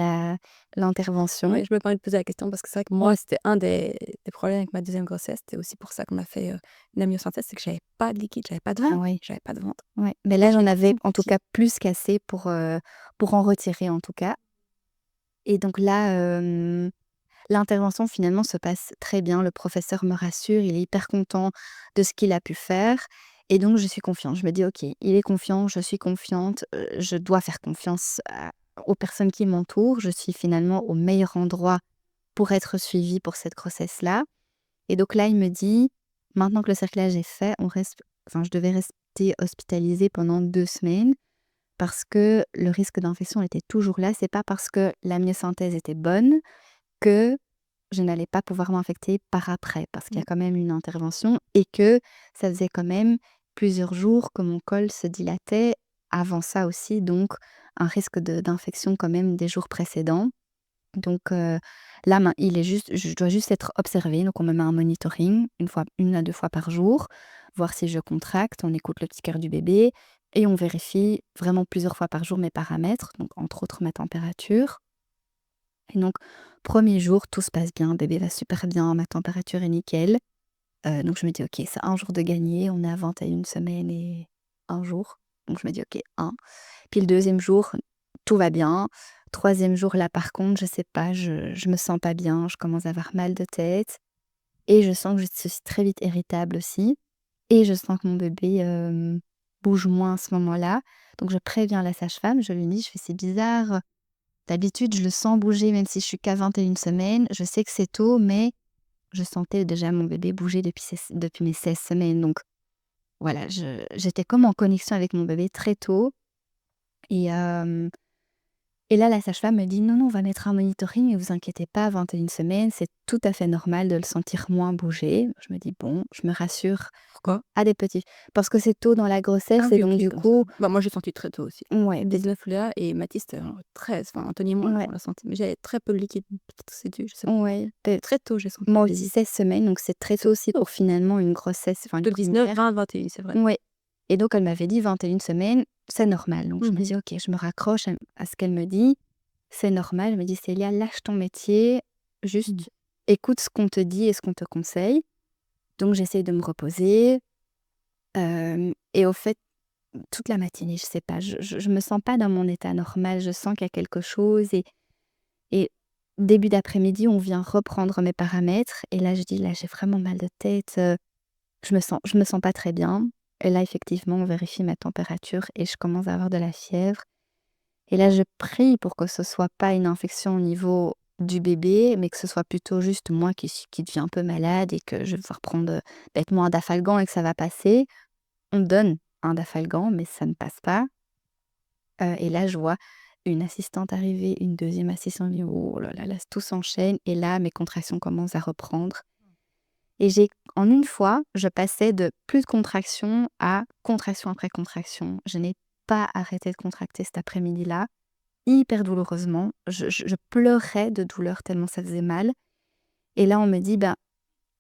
l'intervention. Oui, je me permets de poser la question parce que c'est vrai que moi, c'était un des problèmes avec ma deuxième grossesse. C'était aussi pour ça qu'on a fait, une amniosynthèse, c'est que j'avais pas de liquide, j'avais pas de Ah ventre, oui, j'avais pas de ventre. ouais. Mais là, j'en avais Tout en tout petit. cas plus qu'assez pour en retirer en tout cas. Et donc là, l'intervention finalement se passe très bien. Le professeur me rassure, il est hyper content de ce qu'il a pu faire et donc je suis confiante. Je me dis: «OK, il est confiant, je suis confiante, je dois faire confiance aux personnes qui m'entourent. Je suis finalement au meilleur endroit pour être suivie pour cette grossesse-là» et donc là, il me dit: «Maintenant que le cerclage est fait, je devais rester hospitalisée pendant 2 semaines parce que le risque d'infection était toujours là. C'est pas parce que la myosynthèse était bonne que je n'allais pas pouvoir m'infecter par après, parce qu'il y a Mmh. quand même une intervention et que ça faisait quand même plusieurs jours que mon col se dilatait avant ça aussi, donc un risque d'infection quand même des jours précédents. Donc là, je dois juste être observée. Donc on me met un monitoring 1 à 2 fois par jour, voir si je contracte. On écoute le petit cœur du bébé et on vérifie vraiment plusieurs fois par jour mes paramètres, donc entre autres ma température. Et donc 1er jour, tout se passe bien, bébé va super bien, ma température est nickel. Donc je me dis: «OK, c'est un jour de gagné, on est à 21 semaines et un jour». Donc je me dis: «OK, 1». Puis le 2e jour, tout va bien. 3e jour, là, par contre, je sais pas, je me sens pas bien, je commence à avoir mal de tête et je sens que je suis très vite irritable aussi et je sens que mon bébé, bouge moins à ce moment-là. Donc je préviens la sage-femme, je lui dis, je fais: «C'est bizarre, d'habitude, je le sens bouger même si je suis qu'à 21 semaines. Je sais que c'est tôt, mais je sentais déjà mon bébé bouger depuis mes 16 semaines». Donc voilà, j'étais comme en connexion avec mon bébé très tôt et et là, la sage-femme me dit: «Non, non, on va mettre un monitoring, ne vous inquiétez pas, 21 semaines, c'est tout à fait normal de le sentir moins bouger». Je me dis: «Bon», je me rassure Pourquoi? à des petits parce que c'est tôt dans la Ah grossesse et oui, donc OK, du comme ça. coup Bah, moi, j'ai senti très tôt aussi. ouais, 19 là et Mathis, c'était 13, enfin Anthony et moi, ouais, on l'a senti, mais j'avais très peu de liquide. Peut-être que c'est dû, je sais pas. ouais, Très tôt, j'ai senti moi le aussi début. 16 semaines, donc c'est très tôt aussi Tôt. pour finalement une grossesse, enfin une De 19, première. 20, 21, c'est vrai. Ouais et donc elle m'avait dit 21 semaines, c'est normal. Donc je me Mmh. dis: «OK», je me raccroche à ce qu'elle me dit, c'est normal. Elle me dit: «Célia, lâche ton métier, Mmh. juste écoute ce qu'on te dit et ce qu'on te conseille». Donc j'essaye de me reposer, et au fait, toute la matinée, je sais pas, je me sens pas dans mon état normal. Je sens qu'il y a quelque chose et début d'après-midi, on vient reprendre mes paramètres et là, je dis: «Là, j'ai vraiment mal de tête, je me sens pas très bien». Et là, effectivement, on vérifie ma température et je commence à avoir de la fièvre. Et là, je prie pour que ce soit pas une infection au niveau du bébé, mais que ce soit plutôt juste moi qui deviens un peu malade et que je vais devoir prendre, bêtement un Dafalgan et que ça va passer. On me donne un Dafalgan, mais ça ne passe pas. Et là, je vois une assistante arriver, une deuxième assistante, je dis: «Oh là là, là, tout s'enchaîne» et là, mes contractions commencent à reprendre. Et en une fois, je passais de plus de contractions à contraction après contraction. Je n'ai pas arrêté de contracter cet après-midi-là, hyper douloureusement. Je pleurais de douleur tellement ça faisait mal. Et là, on me dit: «Ben,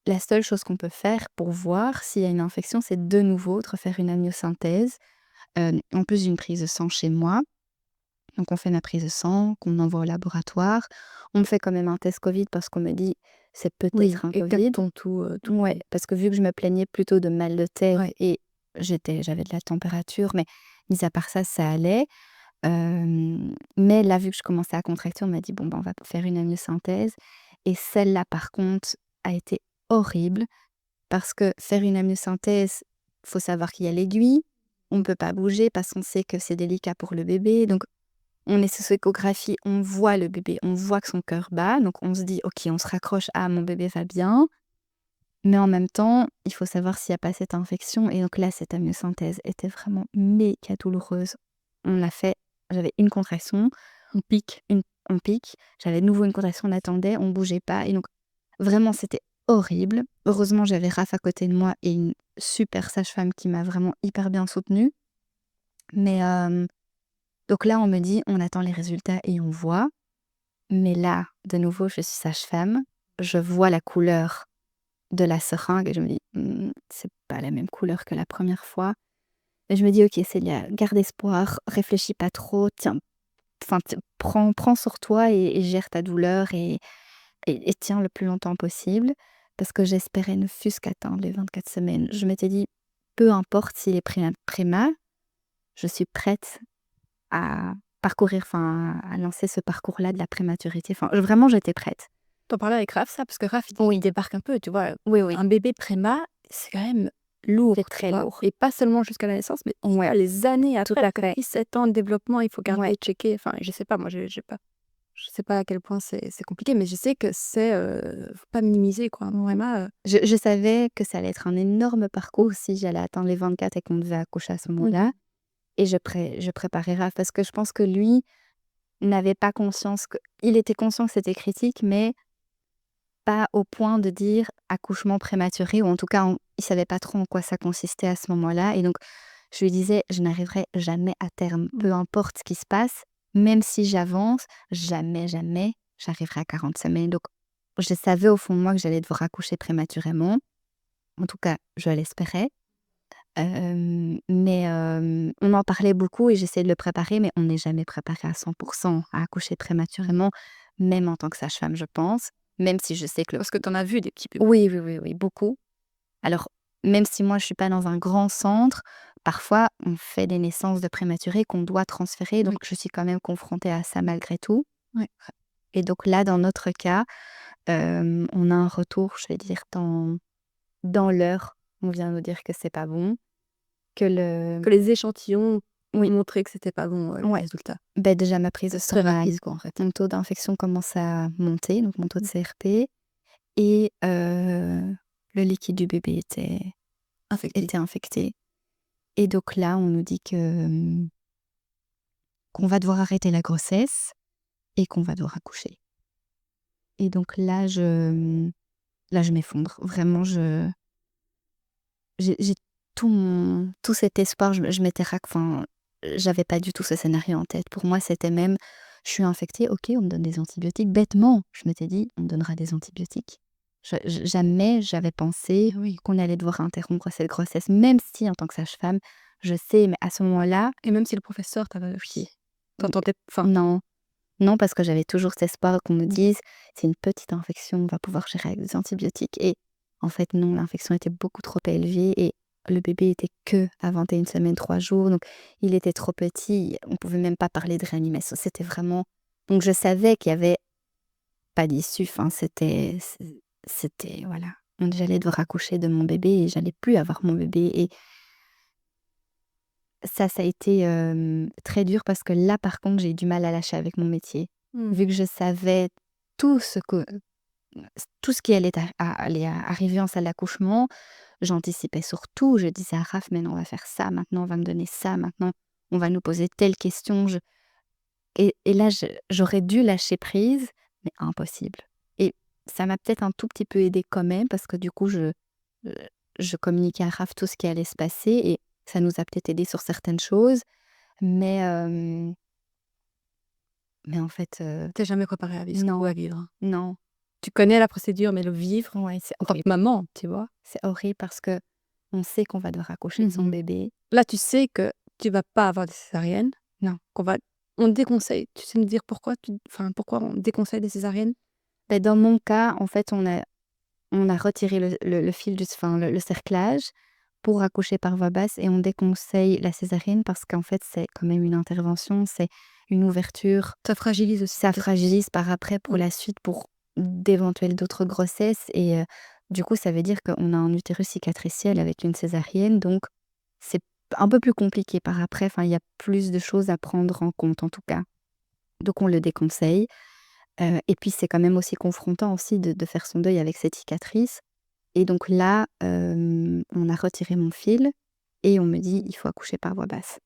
la seule chose qu'on peut faire pour voir s'il y a une infection, c'est de nouveau de refaire une amniosynthèse, en plus d'une prise de sang chez moi». Donc on fait ma prise de sang, qu'on envoie au laboratoire. On me fait quand même un test Covid parce qu'on me dit: «C'est Oui, peut-être un et Covid». ton tout, tout Ouais, parce que vu que je me plaignais plutôt de mal de tête ouais. et j'avais de la température, mais mis à part ça, ça allait. Mais là, vu que je commençais à contracter, on m'a dit: «Bon, ben, on va faire une amniosynthèse» et celle-là, par contre, a été horrible parce que faire une amniosynthèse, faut savoir qu'il y a l'aiguille, on ne peut pas bouger parce qu'on sait que c'est délicat pour le bébé, donc on est sous échographie, on voit le bébé, on voit que son cœur bat, donc on se dit: «OK, on se raccroche, ah, mon bébé va bien». Mais en même temps, il faut savoir s'il y a pas cette infection et donc là, cette amniosynthèse était vraiment méga douloureuse. On l'a fait, j'avais une contraction, On pique. une on pique, j'avais de nouveau une contraction, on attendait, on bougeait pas et donc vraiment c'était horrible. Heureusement, j'avais Raph à côté de moi et une super sage-femme qui m'a vraiment hyper bien soutenue. Mais donc là, on me dit: «On attend les résultats et on voit». Mais là, de nouveau, je suis sage-femme, je vois la couleur de la seringue et je me dis: C'est pas la même couleur que la première fois». Et je me dis: «OK Célia, garde espoir, réfléchis pas trop, tiens, enfin prends sur toi et gère ta douleur et tiens le plus longtemps possible». Parce que j'espérais ne fût-ce qu'atteindre les 24 semaines. Je m'étais dit: «Peu importe s'il est préma, je suis prête à parcourir, enfin à lancer ce parcours-là de la prématurité». Enfin, vraiment j'étais prête. Tu en parlais avec Raph ça? Parce que Raph, il Oui, débarque un peu, tu vois? oui, oui, Un bébé préma, c'est quand même lourd, c'est tu très vois? lourd. Et pas seulement jusqu'à la naissance, mais tu vois, Ouais, les années tout après, à la fait. 7 ans de développement, il faut Ouais. garder, checker, enfin, je sais pas, moi, j'ai pas je sais pas à quel point c'est compliqué, mais je sais que c'est, faut pas minimiser, quoi. Ouais. Vraiment, Je savais que ça allait être un énorme parcours si j'allais atteindre les 24 et qu'on devait accoucher à ce moment-là mmh et je préparais Raph parce que je pense que lui n'avait pas conscience que il était conscient que c'était critique, mais pas au point de dire accouchement prématuré ou en tout cas, il savait pas trop en quoi ça consistait à ce moment-là et donc je lui disais: «Je n'arriverai jamais à terme, peu importe ce qui se passe, même si j'avance, jamais, jamais j'arriverai à 40 semaines. Donc, je savais au fond de moi que j'allais devoir accoucher prématurément. En tout cas, je l'espérais. Mais on en parlait beaucoup et j'essayais de le préparer, mais on n'est jamais préparé à 100% à accoucher prématurément, même en tant que sage-femme, je pense. Même si je sais que Parce que tu en as vu des petits bébés. oui, oui, oui, oui, beaucoup. Alors, même si moi je suis pas dans un grand centre, parfois on fait des naissances de prématurés qu'on doit transférer, donc Oui. je suis quand même confrontée à ça malgré tout. Ouais. Et donc là, dans notre cas, on a un retour, je vais dire, dans l'heure. On vient nous dire que c'est pas bon, que Que les échantillons oui, montraient que c'était pas bon, les ouais. résultats. Ben déjà ma prise de C'est très sang, rapide, quoi, en fait. mon taux d'infection commence à monter, donc mon taux de CRP, et le liquide du bébé Infecté. était infecté. Et donc là, on nous dit qu'on va devoir arrêter la grossesse et qu'on va devoir accoucher. Et donc là, je m'effondre. Vraiment, j'ai tout cet espoir. Je m'étais enfin, j'avais pas du tout ce scénario en tête. Pour moi, c'était même, je suis infectée, ok, on me donne des antibiotiques. Bêtement, je m'étais dit, on me donnera des antibiotiques. Jamais j'avais pensé Oui. qu'on allait devoir interrompre cette grossesse, même si en tant que sage-femme, je sais, mais à ce moment-là, Et même si le professeur t'avait t'entendais enfin, non. Non, parce que j'avais toujours cet espoir qu'on me dise: «C'est une petite infection, on va pouvoir gérer avec des antibiotiques», et en fait non, l'infection était beaucoup trop élevée et le bébé était qu'à 21 semaines, 3 jours, donc il était trop petit, on pouvait même pas parler de réanimation. C'était vraiment, donc je savais qu'il y avait pas d'issue, enfin c'était voilà, j'allais devoir accoucher de mon bébé et j'allais plus avoir mon bébé, et ça a été, très dur parce que là, par contre, j'ai eu du mal à lâcher avec mon métier. Vu que je savais tout ce que tout ce qui allait arriver en salle d'accouchement, j'anticipais sur tout. Je disais à Raph: «Maintenant, on va faire ça, maintenant, on va me donner ça, maintenant, on va nous poser telle question». Et là, j'aurais dû lâcher prise, mais impossible. Et ça m'a peut-être un tout petit peu aidée quand même parce que du coup, heu, je communiquais à Raph tout ce qui allait se passer et ça nous a peut-être aidé sur certaines choses. Mais en fait, tu jamais préparé à vivre ce qu'on non, va vivre. non. Tu connais la procédure, mais le vivre Ouais, c'est en tant que horrible. maman, tu vois? C'est horrible parce que on sait qu'on va devoir accoucher de son bébé. Là, tu sais que tu vas pas avoir de césarienne, Non. on te déconseille. Tu sais me dire pourquoi pourquoi on déconseille des césariennes? Beh, dans mon cas, en fait, on a retiré le fil du enfin, le cerclage pour accoucher par voie basse et on déconseille la césarienne parce qu'en fait, c'est quand même une intervention, c'est une ouverture. Ça fragilise aussi Ça peut-être. fragilise par après pour Mmh. la suite, pour d'éventuelles d'autres grossesses, et du coup, ça veut dire qu'on a un utérus cicatriciel avec une césarienne, donc c'est un peu plus compliqué par après. Enfin, il y a plus de choses à prendre en compte, en tout cas. Donc on le déconseille, et puis c'est quand même aussi confrontant aussi de faire son deuil avec cette cicatrice, et donc là, on a retiré mon fil et on me dit: «Il faut accoucher par voie basse».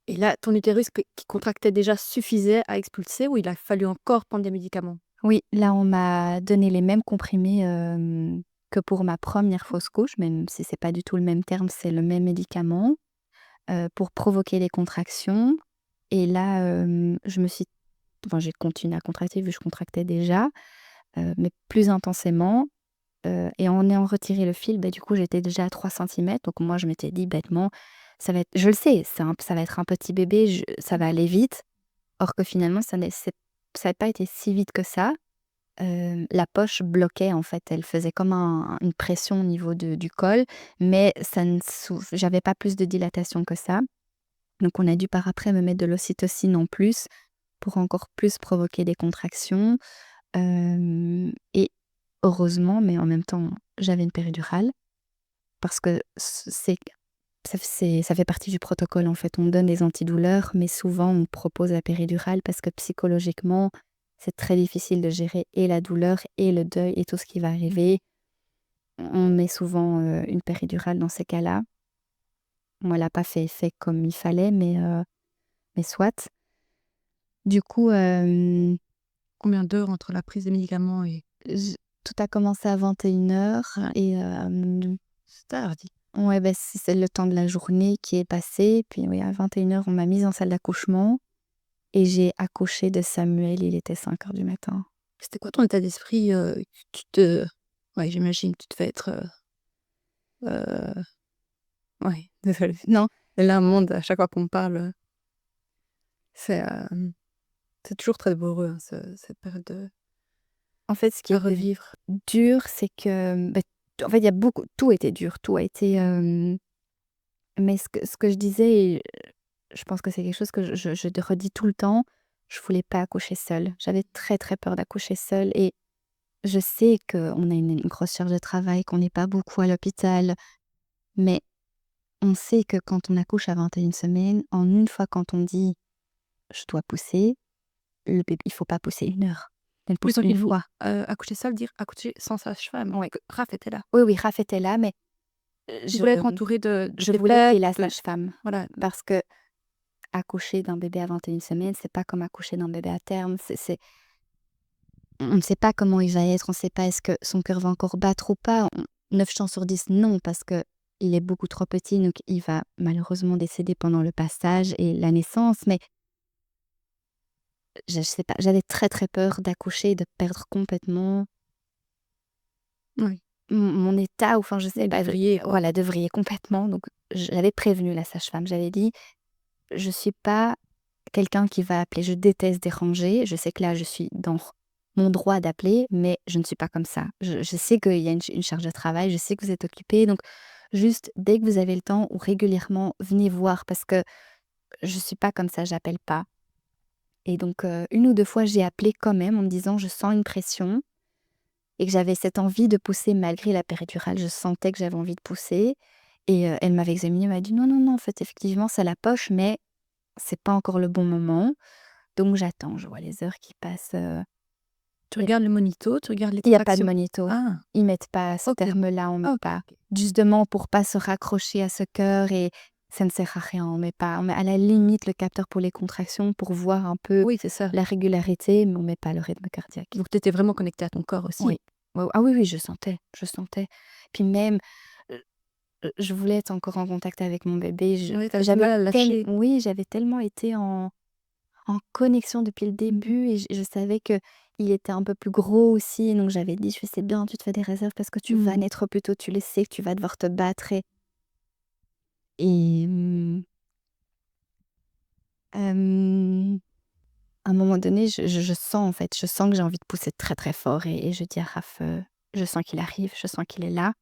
Et là, ton utérus qui contractait déjà suffisait à expulser ou il a fallu encore prendre des médicaments? Oui, là, on m'a donné les mêmes comprimés, que pour ma première fausse couche, même si c'est pas du tout le même terme, c'est le même médicament, pour provoquer les contractions, et là, j'ai continué à contracter vu que je contractais déjà, mais plus intensément, et en ayant retiré le fil, bah, du coup, j'étais déjà à 3 centimètres, donc moi, je m'étais dit bêtement: «Ça va être», je le sais, ça va être un petit bébé, ça va aller vite. Or que finalement, ça n'a pas été si vite que ça. La poche bloquait en fait, elle faisait comme une pression au niveau du col, mais ça ne j'avais pas plus de dilatation que ça. Donc on a dû par après me mettre de l'ocytocine en plus, pour encore plus provoquer des contractions, et heureusement, mais en même temps, j'avais une péridurale parce que ça fait partie du protocole en fait. On donne des antidouleurs, mais souvent on propose la péridurale parce que psychologiquement, c'est très difficile de gérer et la douleur et le deuil et tout ce qui va arriver. On met souvent, une péridurale dans ces cas-là. Moi, elle a pas fait effet comme il fallait, mais soit. Du coup, Combien d'heures entre la prise des médicaments et j tout a commencé à 21h ouais, et c'est tard, dis. ouais, bah, c'est le temps de la journée qui est passé. Puis oui, à 21h, on m'a mise en salle d'accouchement. et j'ai accouché de Samuel, il était 5 heures du matin. C'était quoi ton état d'esprit? Tu te Ouais, j'imagine, tu devais être, ouais, désolée. Non, là, un monde, à chaque fois qu'on me parle, c'est, c'est toujours très douloureux, hein, cette période En fait, ce qui à était revivre. dur, c'est que, en fait, il y a beaucoup tout était dur, tout a été, mais ce que je disais et je pense que c'est quelque chose que je te redis tout le temps, je voulais pas accoucher seule. J'avais très, très peur d'accoucher seule et je sais qu'on a une grosse charge de travail, qu'on n'est pas beaucoup à l'hôpital, mais on sait que quand on accouche à 21 semaines, en une fois quand on dit: «Je dois pousser», le bébé il faut pas pousser 1 heure. Elle Oui, pousse quand une il dit, fois. accoucher seul, dire accoucher sans sage-femme. Ouais. Que Raph était là. Oui, oui, Raph était là, mais Tu je voulais être entourée de je tes voulais qu'il y ait pères, la de sage-femme voilà. parce que accoucher d'un bébé à 21 semaines, c'est pas comme accoucher d'un bébé à terme. On ne sait pas comment il va être, on ne sait pas est-ce que son cœur va encore battre ou pas. 9 chances sur 10, non, parce que il est beaucoup trop petit, donc il va malheureusement décéder pendant le passage et la naissance. Mais je sais pas, j'avais très, très peur d'accoucher et de perdre complètement Oui, mon état ou enfin je sais pas, vriller, quoi. voilà, de vriller complètement. Donc j'avais prévenu la sage-femme, j'avais dit: «Je suis pas quelqu'un qui va appeler, je déteste déranger. Je sais que là, je suis dans mon droit d'appeler, mais je ne suis pas comme ça. Je sais qu'il y a une charge de travail, je sais que vous êtes occupé, donc juste dès que vous avez le temps ou régulièrement, venez voir parce que je suis pas comme ça, j'appelle pas». Et donc 1 ou 2 fois, j'ai appelé quand même en me disant: «Je sens une pression» et que j'avais cette envie de pousser malgré la péridurale. Je sentais que j'avais envie de pousser et elle m'avait examinée, elle m'a dit: «Non, non, non, en fait, effectivement, ça la poche, mais c'est pas encore le bon moment». Donc j'attends, je vois les heures qui passent, Tu regardes le monito, tu regardes il y a pas de l'extraction. monito. Ah! Ils mettent pas ce OK. terme-là, on met OK, pas. OK. Justement pour pas se raccrocher à ce cœur et ça ne sert à rien, on met pas. On met à la limite le capteur pour les contractions pour voir un peu Oui, c'est ça. la régularité, mais on met pas le rythme cardiaque. Donc tu étais vraiment connectée à ton corps aussi? Oui. Ouais, ah oui, oui, je sentais, je sentais. Puis même, heu je voulais être encore en contact avec mon bébé. Oui, tu avais du mal à le lâcher. Oui, j'avais tellement été en connexion depuis le début et je savais que il était un peu plus gros aussi, donc j'avais dit: «Je sais bien, tu te fais des réserves parce que tu vas Mmh. naître plus tôt, tu le sais que tu vas devoir te battre» et à un moment donné, je sens en fait, je sens que j'ai envie de pousser très, très fort et je dis à Raph, «Je sens qu'il arrive, je sens qu'il est là»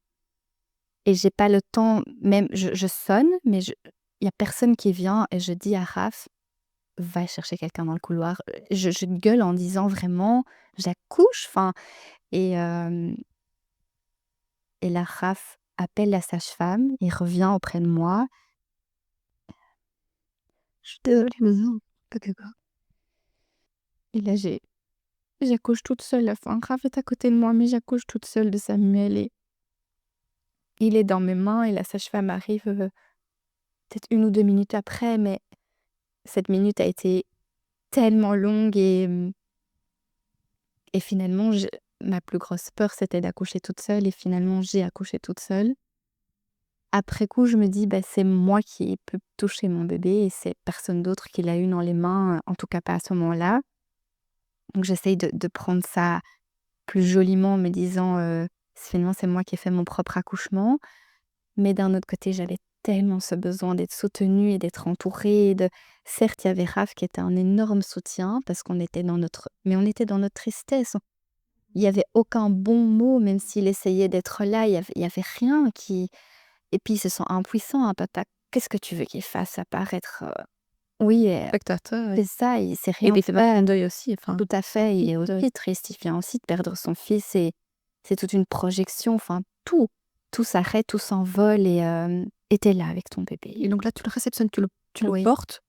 et j'ai pas le temps même je sonne, mais il y a personne qui vient et je dis à Raph: «Va chercher quelqu'un dans le couloir». Je gueule en disant vraiment: «J'accouche», enfin et là, Raph appelle la sage-femme, il revient auprès de moi. Je suis désolée, mais non. OK, quoi. Et là, j'accouche toute seule. Enfin, Raph est à côté de moi, mais j'accouche toute seule de Samuel et il est dans mes mains et la sage-femme arrive, peut-être 1 ou 2 minutes après, mais cette minute a été tellement longue et finalement, ma plus grosse peur, c'était d'accoucher toute seule et finalement, j'ai accouché toute seule. Après coup, je me dis: «Bah, c'est moi qui ai pu toucher mon bébé et c'est personne d'autre qui l'a eu dans les mains, en tout cas pas à ce moment-là». Donc j'essaye de prendre ça plus joliment en me disant, «Finalement, c'est moi qui ai fait mon propre accouchement». Mais d'un autre côté, j'avais tellement ce besoin d'être soutenue et d'être entourée et de certes, il y avait Raph qui était un énorme soutien parce qu'on était dans notre tristesse. Il y avait aucun bon mot, même s'il essayait d'être là, il y avait rien qui et puis il se sent impuissant, un papa. Qu'est-ce que tu veux qu'il fasse à part être, oui, Spectateur, oui. c'est ça, il sait Et rien puis il fait vachement faire. de deuil aussi, enfin, Tout à fait, il est de aussi triste, il vient aussi de perdre son fils et c'est toute une projection, enfin tout s'arrête, tout s'envole et tu là avec ton et bébé. donc là, tu le réceptionnes, tu le Oui, portes?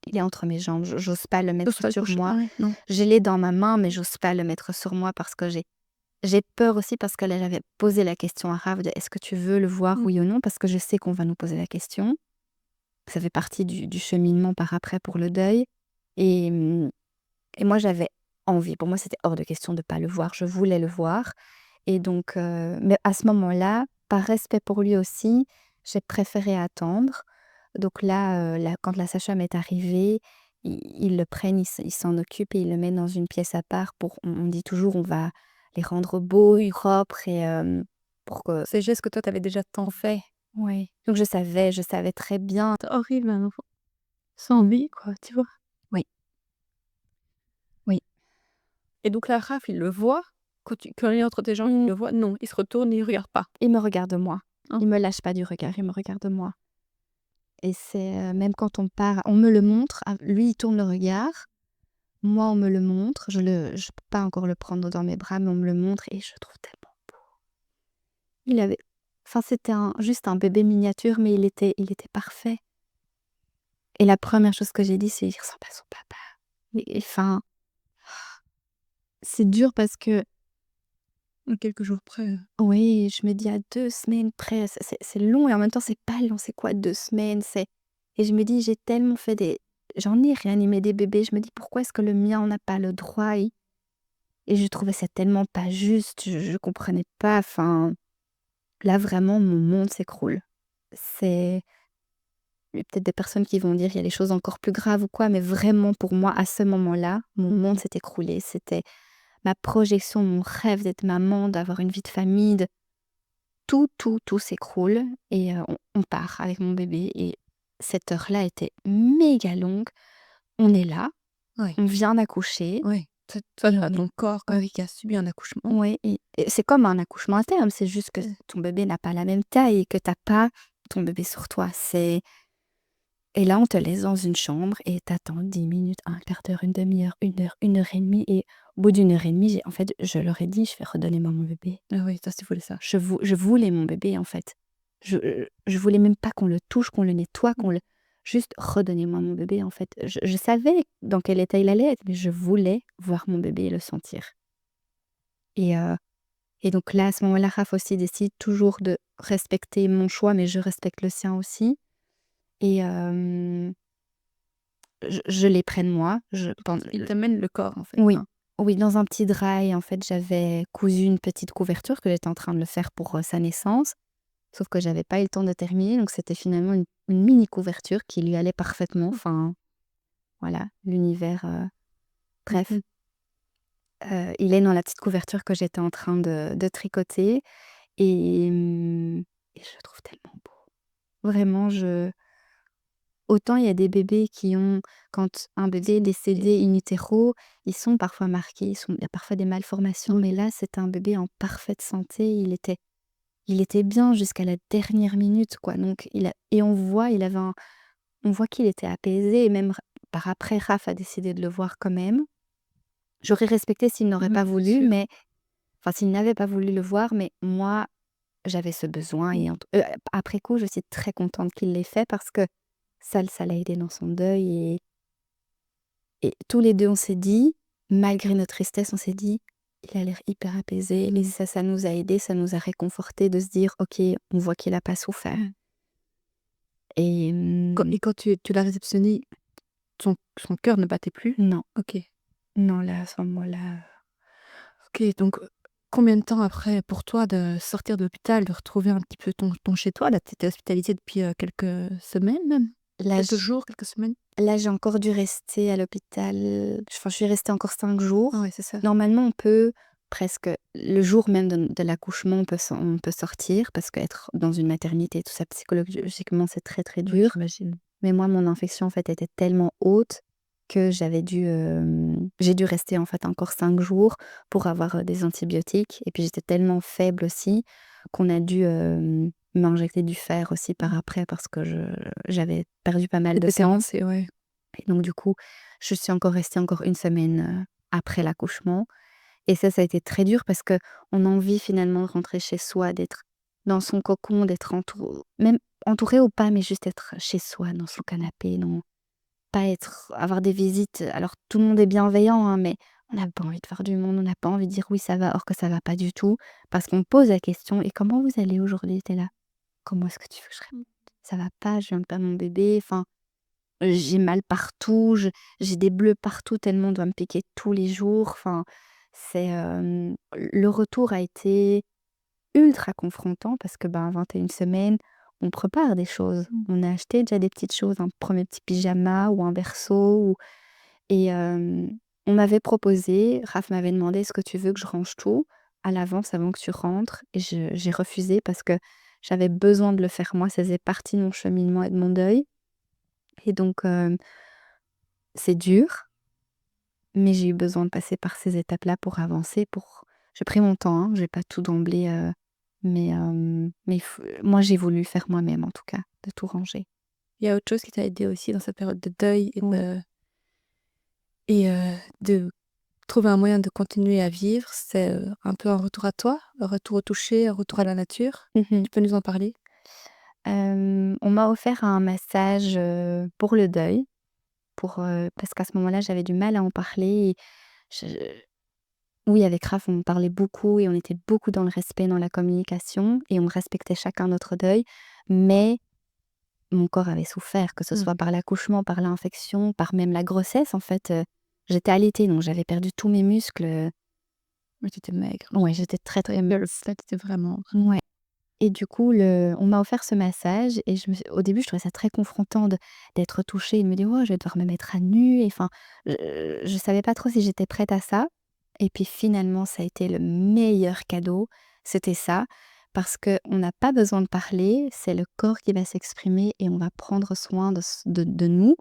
il est entre mes jambes, j'ose pas le Tu mettre oses pas le sur toucher? moi. Ah ouais, non. Je l'ai dans ma main, mais j'ose pas le mettre sur moi parce que j'ai peur aussi parce que là, j'avais posé la question à Raph de: «Est-ce que tu veux le voir, Mmh. oui ou non?» parce que je sais qu'on va nous poser la question. Ça fait partie du cheminement par après pour le deuil et et moi, j'avais envie. Pour moi, c'était hors de question de pas le voir. Je voulais le voir et donc mais à ce moment-là, par respect pour lui aussi, j'ai préféré attendre. Donc là, quand la sage-femme est arrivée, ils le prennent, ils s'en occupent et ils le mettent dans une pièce à part pour on dit toujours: «On va les rendre beaux et propres» et pour que Ces gestes que toi, tu avais déjà tant fait. ouais. Donc je savais très bien. C'est horrible un enfant sans vie, quoi, tu vois? Oui, oui. Et donc là, Raph, il le voit? Quand il est entre tes jambes, il le voit? Non, il se retourne et il regarde pas? Il me regarde moi. Hein? Il me lâche pas du regard, il me regarde moi et c'est, même quand on part, on me le montre, lui il tourne le regard, moi on me le montre, je peux pas encore le prendre dans mes bras, mais on me le montre et je le trouve tellement il avait enfin c'était juste un bébé miniature, mais il était parfait et la première chose que j'ai dit, c'est: «Il ressemble à son papa». Et enfin, c'est dur parce que À quelques jours près, oui, je me dis à 2 semaines près, c'est long et en même temps c'est pas long, c'est quoi 2 semaines? Et je me dis: «J'ai tellement fait des» j'en ai réanimé des bébés, je me dis: «Pourquoi est-ce que le mien on n'a pas le droit?» Et je trouvais ça tellement pas juste, je comprenais pas, enfin, là vraiment mon monde s'écroule. C'est il y a peut-être des personnes qui vont dire: «Il y a les choses encore plus graves ou quoi», mais vraiment pour moi à ce moment-là, mon monde s'est écroulé. C'était ma projection, mon rêve d'être maman, d'avoir une vie de famille, de tout, tout, tout s'écroule et on part avec mon bébé et cette heure-là était méga longue. On est là, oui, on vient d'accoucher. oui. Toi, tu as Et ton corps oh, qui a subi un accouchement. ouais et c'est comme un accouchement à terme, c'est juste que ton bébé n'a pas la même taille et que tu as pas ton bébé sur toi. Et là, on te laisse dans une chambre et t'attends 10 minutes, un quart d'heure, une demi-heure, 1 heure et demie et au bout d'une heure et demie, en fait, je leur ai dit: «Je fais redonnez-moi mon bébé». Ah oui, toi, tu voulais ça. Je voulais mon bébé, en fait. Je voulais même pas qu'on le touche, qu'on le nettoie, qu'on le juste redonnez-moi mon bébé, en fait. Je savais dans quel état il allait être, mais je voulais voir mon bébé et le sentir. Et donc là, à ce moment-là, Raph aussi décide toujours de respecter mon choix, mais je respecte le sien aussi et je les prenne moi, je pen Il t'amène le corps, en fait, oui, hein. oui, dans un petit drap et en fait, j'avais cousu une petite couverture que j'étais en train de le faire pour, sa naissance. Sauf que j'avais pas eu le temps de terminer, donc c'était finalement une mini couverture qui lui allait parfaitement. Enfin, voilà, l'univers, bref. Mmh. Il est dans la petite couverture que j'étais en train de tricoter et je le trouve tellement beau. Vraiment, je autant il y a des bébés qui ont quand un bébé est décédé in utero, ils sont parfois marqués, il y a parfois des malformations, mais là, c'était un bébé en parfaite santé. Il était bien jusqu'à la dernière minute, quoi, donc il a et on voit qu'il était apaisé et même par après, Raph a décidé de le voir quand même. J'aurais respecté s'il n'aurait Oui, pas bien voulu, sûr. mais enfin, s'il n'avait pas voulu le voir, mais moi, j'avais ce besoin et après coup, je suis très contente qu'il l'ait fait parce que ça l'a aidé dans son deuil et tous les 2 on s'est dit, malgré notre tristesse, on s'est dit: «Il a l'air hyper apaisé» et ça nous a aidés, ça nous a réconfortés de se dire: «OK, on voit qu'il a pas souffert» Mmh. et Quand tu l'as réceptionné, son cœur ne battait plus? non, OK. non, là, à ce moment-là, OK, donc combien de temps après pour toi de sortir de l'hôpital, de retrouver un petit peu ton chez toi? Là, tu étais hospitalisée depuis, quelques semaines même? là, Quelques j jours, quelques semaines? là, j'ai encore dû rester à l'hôpital, enfin, je suis restée encore 5 Ah jours. ouais, c'est ça. Normalement, on peut presque le jour même de l'accouchement, on peut sortir parce qu'être dans une maternité, tout ça, psychologiquement, c'est très, très Oui, dur. j'imagine. Mais moi, mon infection, en fait, était tellement haute que j'ai dû rester, en fait, encore 5 jours pour avoir, des antibiotiques et puis j'étais tellement faible aussi qu'on a dû, m'injecter du fer aussi par Mmh. après parce que j'avais perdu pas mal de C'était sang avancé, ouais. et donc du coup, je suis encore restée encore une semaine, après l'accouchement et ça a été très dur parce qu'on a envie finalement de rentrer chez soi, d'être dans son cocon, d'être même entouré ou pas, mais juste être chez soi, dans son canapé, non pas avoir des visites, alors tout le monde est bienveillant, hein, mais on n'a pas envie de voir du monde, on n'a pas envie de dire: «Oui, ça va», or que ça va pas du tout, parce qu'on pose la question: «Et comment vous allez aujourd'hui?» Tu es là: «Comment est-ce que tu veux que je réponde? Ça va pas, je viens de perdre mon bébé, enfin, j'ai mal partout, j'ai des bleus partout tellement on doit me piquer tous les jours», enfin, le retour a été ultra confrontant parce que, ben, 21 semaines, on prépare des choses. Mmh. On a acheté déjà des petites choses, un premier petit pyjama ou un berceau. Et on m'avait proposé, Raph m'avait demandé: «Est-ce que tu veux que je range tout à l'avance avant que tu rentres?» Et j'ai refusé parce que j'avais besoin de le faire moi, ça faisait partie de mon cheminement et de mon deuil. Et donc c'est dur, mais j'ai eu besoin de passer par ces étapes-là pour avancer, pour j'ai pris mon temps, hein, j'ai pas tout d'emblée, mais moi j'ai voulu faire moi-même en tout cas, de tout ranger. Il y a autre chose qui t'a aidé aussi dans cette période de deuil Oui. de trouver un moyen de continuer à vivre, c'est, un peu un retour à toi, un retour au toucher, un retour à la nature? Mmh. Tu peux nous en parler? On m'a offert un massage, pour le deuil, parce qu'à ce moment-là, j'avais du mal à en parler et je oui, avec Raph, on parlait beaucoup et on était beaucoup dans le respect, dans la communication et on respectait chacun notre deuil, mais mon corps avait souffert, que ce Mmh. soit par l'accouchement, par l'infection, par même la grossesse en fait, j'étais allaitée donc j'avais perdu tous mes muscles, Oui, tu étais maigre. ouais, j'étais très, très Là, tu étais vraiment ouais. Et du coup, on m'a offert ce massage et au début, je trouvais ça très confrontant d'être touchée et de me dire: «Oh, je vais devoir me mettre à nu» et enfin, je savais pas trop si j'étais prête à ça et puis finalement, ça a été le meilleur cadeau, c'était ça, parce qu'on n'a pas besoin de parler, c'est le corps qui va s'exprimer et on va prendre soin de nous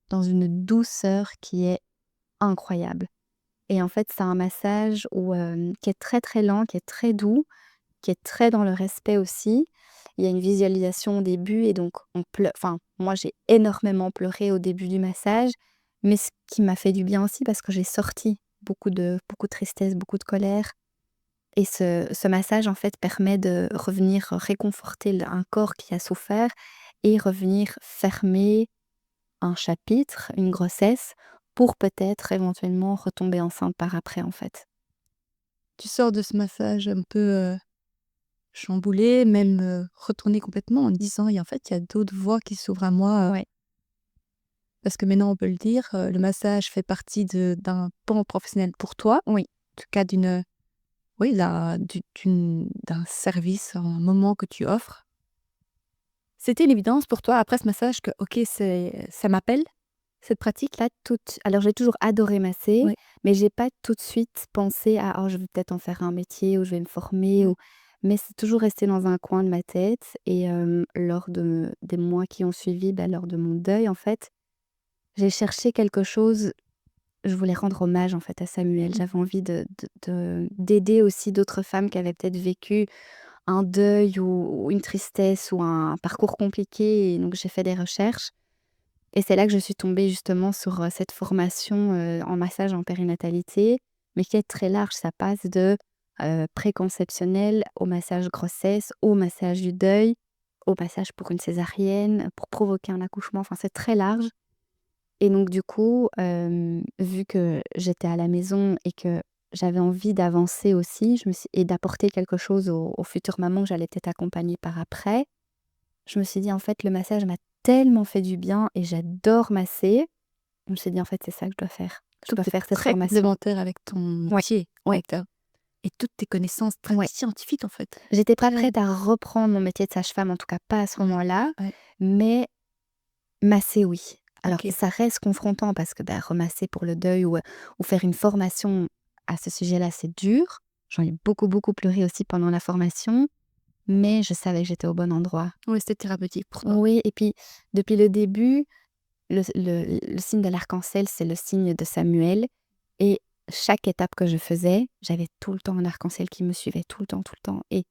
dans une douceur qui est incroyable. Et en fait, c'est un massage qui est très, très lent, qui est très doux, qui est très dans le respect aussi. Il y a une visualisation au début et donc on pleure. Enfin, moi, j'ai énormément pleuré au début du massage, mais ce qui m'a fait du bien aussi parce que j'ai sorti beaucoup de tristesse, beaucoup de colère et ce massage, en fait, permet de revenir réconforter un corps qui a souffert et revenir fermer un chapitre, une grossesse, pour peut-être éventuellement retomber enceinte par après, en fait. tu sors de ce massage un peu, chamboulée, même, retournée complètement en disant: «Et en fait, il y a d'autres voies qui s'ouvrent à moi», Ouais. parce que maintenant on peut le dire, le massage fait partie d'un pan professionnel pour toi, Oui. en tout cas oui, d'un service, un moment que tu offres. C'était une évidence pour toi après ce massage que OK, ça m'appelle, cette pratique? Pas toute alors j'ai toujours adoré masser, Oui. mais j'ai pas tout de suite pensé à: «Oh, je vais peut-être en faire un métier ou je vais me former» Mmh. ou mais c'est toujours resté dans un coin de ma tête et lors des mois qui ont suivi, bah, lors de mon deuil, en fait, j'ai cherché quelque chose. Je voulais rendre hommage, en fait, à Samuel. Mmh. J'avais envie d'aider aussi d'autres femmes qui avaient peut-être vécu un deuil ou une tristesse ou un parcours compliqué et donc j'ai fait des recherches. Et c'est là que je suis tombée justement sur, cette formation, en massage en périnatalité, mais qui est très large. Ça passe de, préconceptionnel au massage grossesse, au massage du deuil, au massage pour une césarienne, pour provoquer un accouchement, enfin c'est très large. Et donc du coup, vu que j'étais à la maison et que j'avais envie d'avancer aussi, je me suis et d'apporter quelque chose aux futures mamans que j'allais peut-être accompagner par après, je me suis dit: «En fait, le massage m'a tellement fait du bien et j'adore masser». Je me suis dit: «En fait, c'est ça que je dois faire. Je Donc dois c'est faire cette très formation». complémentaire avec ton Ouais, métier, ouais, avec ta et toutes tes connaissances très ouais. scientifiques, en fait. J'étais pas Très prête à reprendre mon métier de sage-femme, en tout cas pas à ce ouais, moment-là, ouais, mais masser, oui. Alors OK. ça reste confrontant parce que, bah, remasser pour le deuil ou faire une formation à ce sujet-là, c'est dur. J'en ai beaucoup, beaucoup pleuré aussi pendant la formation, mais je savais que j'étais au bon endroit. Oui, c'était thérapeutique pour toi. Oui et puis depuis le début, le signe de l'arc-en-ciel, c'est le signe de Samuel et chaque étape que je faisais, j'avais tout le temps un arc-en-ciel qui me suivait tout le temps et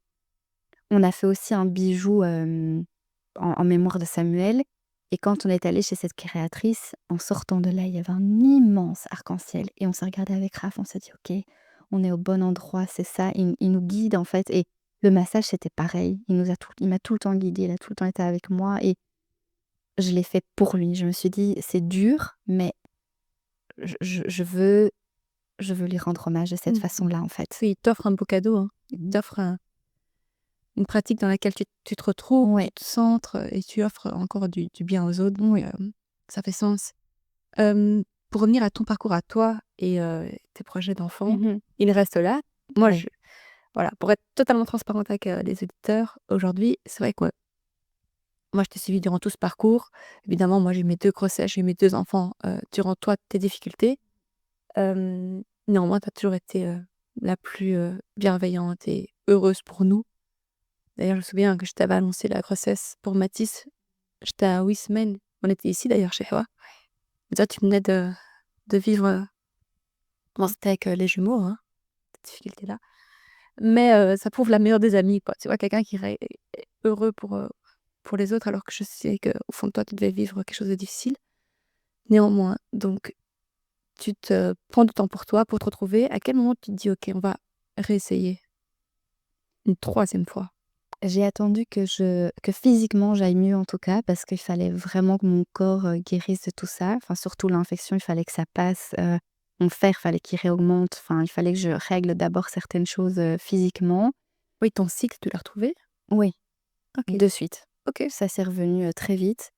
on a fait aussi un bijou, en mémoire de Samuel et quand on est allé chez cette créatrice, en sortant de là, il y avait un immense arc-en-ciel et on s'est regardé avec Raph, on s'est dit: «OK, on est au bon endroit, c'est ça». Il nous guide en fait et le massage, c'était pareil. Il m'a tout le temps guidée, il a tout le temps été avec moi et je l'ai fait pour lui. Je me suis dit: «C'est dur, mais je veux je veux lui rendre hommage de cette Mmh. façon-là, en fait». Oui, il t'offre un beau cadeau, hein. Il t'offre une pratique dans laquelle tu te retrouves, tu Ouais. te centres, et tu offres encore du bien aux autres, donc Oui. ça fait sens. Pour revenir à ton parcours à toi et tes projets d'enfant, Mmh. il reste là. Moi, Ouais. voilà, pour être totalement transparente avec, les auditeurs, aujourd'hui, c'est vrai que moi, je t'ai suivi durant tout ce parcours. Évidemment, moi, j'ai eu mes 2 grossesses, j'ai eu mes 2 enfants, durant toi, tes difficultés. Néanmoins, tu as toujours été, la plus, bienveillante et heureuse pour nous. D'ailleurs, je me souviens que je t'avais annoncé la grossesse pour Mathis, j'étais à 8 semaines. On était ici d'ailleurs chez toi. Et toi, tu venais de vivre, bon, c'était avec, les jumeaux, hein, cette difficulté-là. Mais, ça prouve la meilleure des amies, quoi. Tu vois? Quelqu'un qui est heureux pour les autres, alors que je sais qu'au fond de toi, tu devais vivre quelque chose de difficile. Néanmoins, donc tu te prends du temps pour toi, pour te retrouver. À quel moment tu te dis: «OK, on va réessayer une troisième fois»? J'ai attendu que physiquement j'aille mieux en tout cas, parce qu'il fallait vraiment que mon corps, guérisse de tout ça. Enfin, surtout l'infection, il fallait que ça passe, mon fer, fallait qu'il réaugmente. Enfin, il fallait que je règle d'abord certaines choses, physiquement. Oui, ton cycle, tu l'as retrouvé? Oui, OK. de suite. OK. Ça s'est revenu, très vite.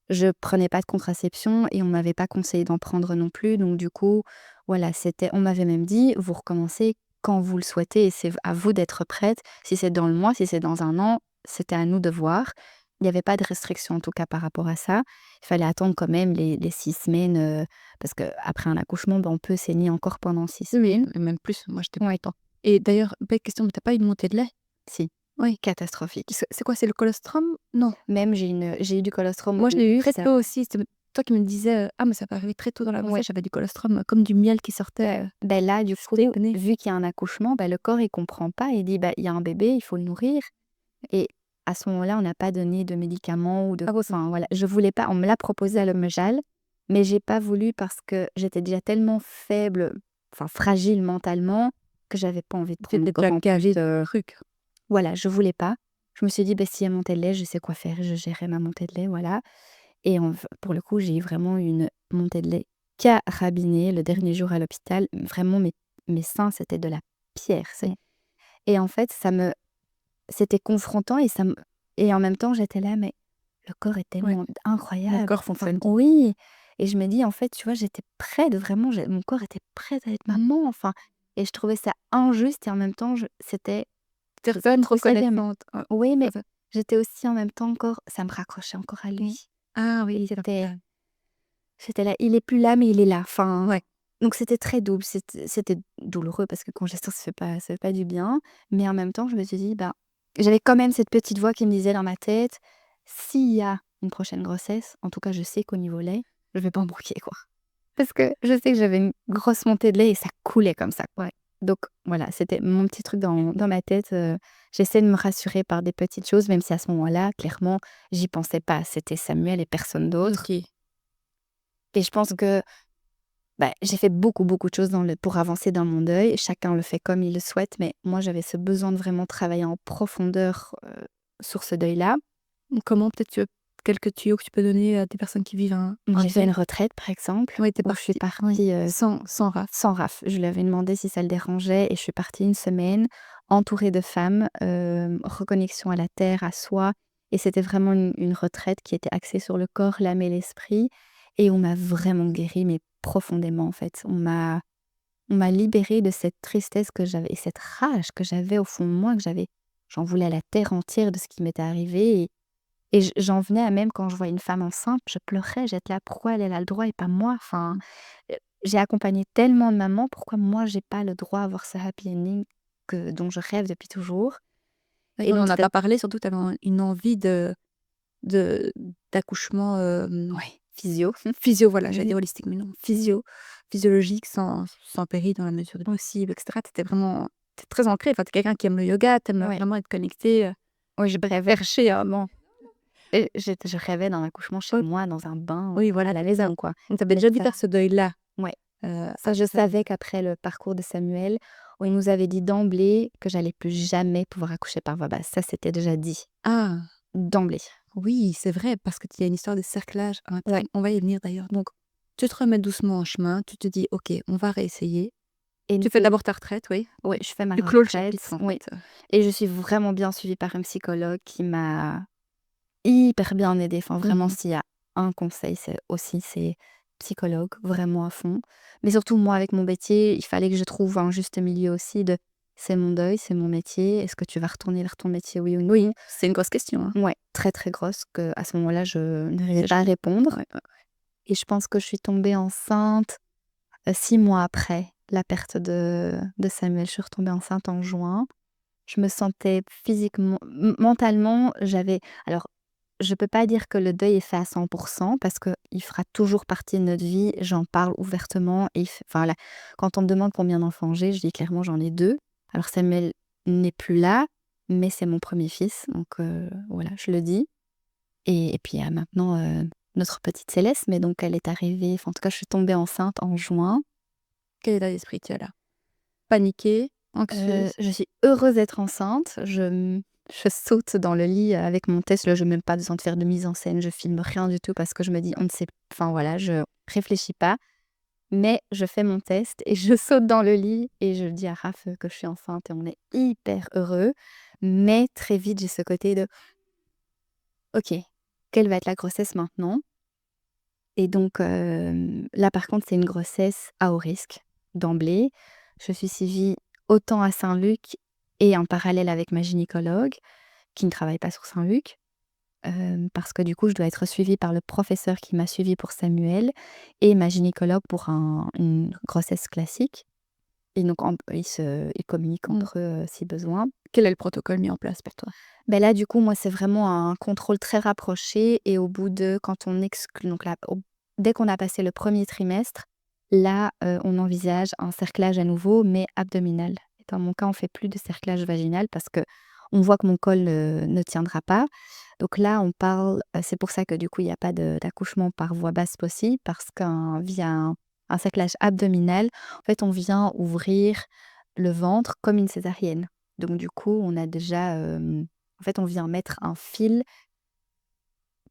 Je prenais pas de contraception et on m'avait pas conseillé d'en prendre non plus, donc du coup, voilà, on m'avait même dit: «Vous recommencez quand vous le souhaitez et c'est à vous d'être prête. Si c'est dans le mois, si c'est dans un an, c'était à nous de voir». Il y avait pas de restriction en tout cas par rapport à ça. Il fallait attendre quand même les 6 semaines, parce qu'après un accouchement, on peut saigner encore pendant 6 Oui, semaines. et même plus, moi j'étais pas Ouais, autant. Et d'ailleurs, bête question, mais tu pas eu de montée de lait? si, Oui. catastrophique. C'est quoi, c'est le colostrum? Non. Même j'ai eu du colostrum, Moi, je l'ai eu très ça tôt aussi. C'était toi qui me disais, «Ah, mais ça peut arriver très tôt dans la ouais. grossesse». J'avais du colostrum, comme du miel qui sortait, Ben là, du jusqu'au coup, nez. vu qu'il y a un accouchement, bah, le corps il comprend pas, il dit: «Bah, il y a un bébé, il faut le nourrir» et à ce moment-là, on n'a pas donné de médicaments ou de Ah bon? enfin voilà, je voulais pas, on me l'a proposé à l'Homejal, mais j'ai pas voulu parce que j'étais déjà tellement faible, enfin fragile mentalement, que j'avais pas envie de Tu prendre étais déjà encore en plus, gavé de trucs. voilà, je voulais pas. Je me suis dit: «Bah, s'il y a montée de lait, je sais quoi faire, je gérerai ma montée de lait», voilà et pour le coup, j'ai eu vraiment une montée de lait carabinée le dernier jour à l'hôpital. Vraiment mes seins, c'était de la pierre, Mmh. et en fait, c'était confrontant et en même temps, j'étais là: «Mais le corps est Ouais, tellement mon incroyable». corps Enfin fonctionne. oui et je me dis: «En fait, tu vois, j'étais prête vraiment, mon corps était prêt à être maman», enfin et je trouvais ça injuste et en même temps, Tu c'était reconnaissante, trop sévère, mais reconnaissante. oui, mais Ça. j'étais aussi en même temps encore ça me raccrochait encore à Mmh. lui. Ah oui, Il c'est était l'hôpital. J'étais là, il est plus là, mais il est là. Enfin, Ouais. donc c'était très double. C'était douloureux parce que congestion, ça fait pas du bien. Mais en même temps, je me suis dit, bah, j'avais quand même cette petite voix qui me disait dans ma tête, s'il y a une prochaine grossesse, en tout cas, je sais qu'au niveau lait, je vais pas en manquer, quoi. Parce que je sais que j'avais une grosse montée de lait et ça coulait comme ça, quoi. Donc voilà, c'était mon petit truc dans ma tête. J'essaie de me rassurer par des petites choses, même si à ce moment-là, clairement, j'y pensais pas. C'était Samuel et personne d'autre. OK. Et je pense que bah, j'ai fait beaucoup, beaucoup de choses pour avancer dans mon deuil. Chacun le fait comme il le souhaite, mais moi, j'avais ce besoin de vraiment travailler en profondeur, sur ce deuil-là. Comment peut-être quelques tuyaux que tu peux donner à des personnes qui vivent un J'ai fait deuil? une retraite, par exemple, Oui, tu es où je suis partie. Oui, partie, sans raf. sans raf. Je lui avais demandé si ça le dérangeait et je suis partie une semaine entourée de femmes, reconnexion à la terre, à soi et c'était vraiment une retraite qui était axée sur le corps, l'âme et l'esprit et on m'a vraiment guérie, mais profondément, en fait. On m'a libérée de cette tristesse que j'avais et cette rage que j'avais au fond de moi, j'en voulais à la terre entière de ce qui m'était arrivé et j'en venais à même quand je voyais une femme enceinte, je pleurais, j'étais là: «Pourquoi elle a le droit et pas moi?» Enfin, j'ai accompagné tellement de mamans, pourquoi moi j'ai pas le droit à avoir ce happy ending dont je rêve depuis toujours? Oui, Et on donc n'en a c'était pas parlé, surtout tu avais une envie de d'accouchement, ouais, physio. physio, voilà, j'allais Mmh. dire holistique, mais non, physiologique, sans péri dans la mesure du possible, et cetera. Tu très ancrée, enfin, tu quelqu'un qui aime le yoga, tu aimes Ouais, vraiment être connectée, oui, je rêvais perché, non. et je rêvais d'un accouchement chez Oui, moi, dans un bain, oui, voilà, à la c'est ça. maison, quoi. Donc tu avais Mais déjà dû ça faire ce deuil-là, ouais. Ça, je après ça. savais qu'après le parcours de Samuel, où il nous avait dit d'emblée que j'allais plus jamais pouvoir accoucher par voie basse. Ça, c'était déjà dit, Ah! d'emblée. Oui, c'est vrai, parce qu'il y a une histoire de cerclage Ouais. interne. On va y venir d'ailleurs. Donc, tu te remets doucement en chemin, tu te dis: «OK, on va réessayer». Tu fais Et d'abord ta retraite, oui. ouais, je fais ma Tu clôt le retraite, chapitre, en oui fait. et je suis vraiment bien suivie par un psychologue qui m'a hyper bien aidée. Enfin, vraiment, Mmh. s'il y a un conseil, c'est psychologue, vraiment à fond. Mais surtout, moi, avec mon métier, il fallait que je trouve un juste milieu aussi de c'est mon deuil, c'est mon métier. Est-ce que tu vas retourner vers ton métier, oui ou non? Oui, c'est une grosse question, hein. Ouais, très, très grosse que à ce moment-là, je n'arrivais C'est pas à répondre Ouais, ouais. et je pense que je suis tombée enceinte, 6 mois après la perte de Samuel. Je suis retombée enceinte en juin. Je me sentais physiquement mentalement, alors, je peux pas dire que le deuil est fait à 100 parce qu'il fera toujours partie de notre vie. J'en parle ouvertement et enfin, là, quand on me demande combien d'enfants j'ai, je dis clairement: «J'en ai 2. Alors Samuel n'est plus là, mais c'est mon premier fils, donc voilà, je le dis et puis, il y a maintenant, notre petite Céleste, mais donc elle est arrivée enfin, en tout cas, je suis tombée enceinte en juin. Quel état d'esprit tu as là? Paniquée? Anxieuse? Je suis heureuse d'être enceinte. Je saute dans le lit avec mon test. Là, je n'ai même pas besoin de faire de mise en scène. Je filme rien du tout parce que je me dis: «On ne sait» enfin voilà, je réfléchis pas. Mais je fais mon test et je saute dans le lit et je dis à Raph, que je suis enceinte et on est hyper heureux. Mais très vite, j'ai ce côté de: «OK, quelle va être la grossesse maintenant?» Et donc là, par contre, c'est une grossesse à haut risque, d'emblée. Je suis suivie autant à Saint-Luc et en parallèle avec ma gynécologue, qui ne travaille pas sur Saint-Luc, parce que du coup, je dois être suivie par le professeur qui m'a suivie pour Samuel et ma gynécologue pour une grossesse classique. Et donc ils communiquent Mmh. entre eux, si besoin. Quel est le protocole mis en place pour toi? Ben là, du coup, moi, c'est vraiment un contrôle très rapproché et au bout de quand on exclut donc là, dès qu'on a passé le premier trimestre, là, on envisage un cerclage à nouveau, mais abdominal. Et dans mon cas, on fait plus de cerclage vaginal parce que on voit que mon col ne tiendra pas. Donc là, on parle c'est pour ça que du coup, il y a pas d'accouchement par voie basse possible parce via un cerclage abdominal, en fait, on vient ouvrir le ventre comme une césarienne. Donc du coup, on a déjà, en fait, on vient mettre un fil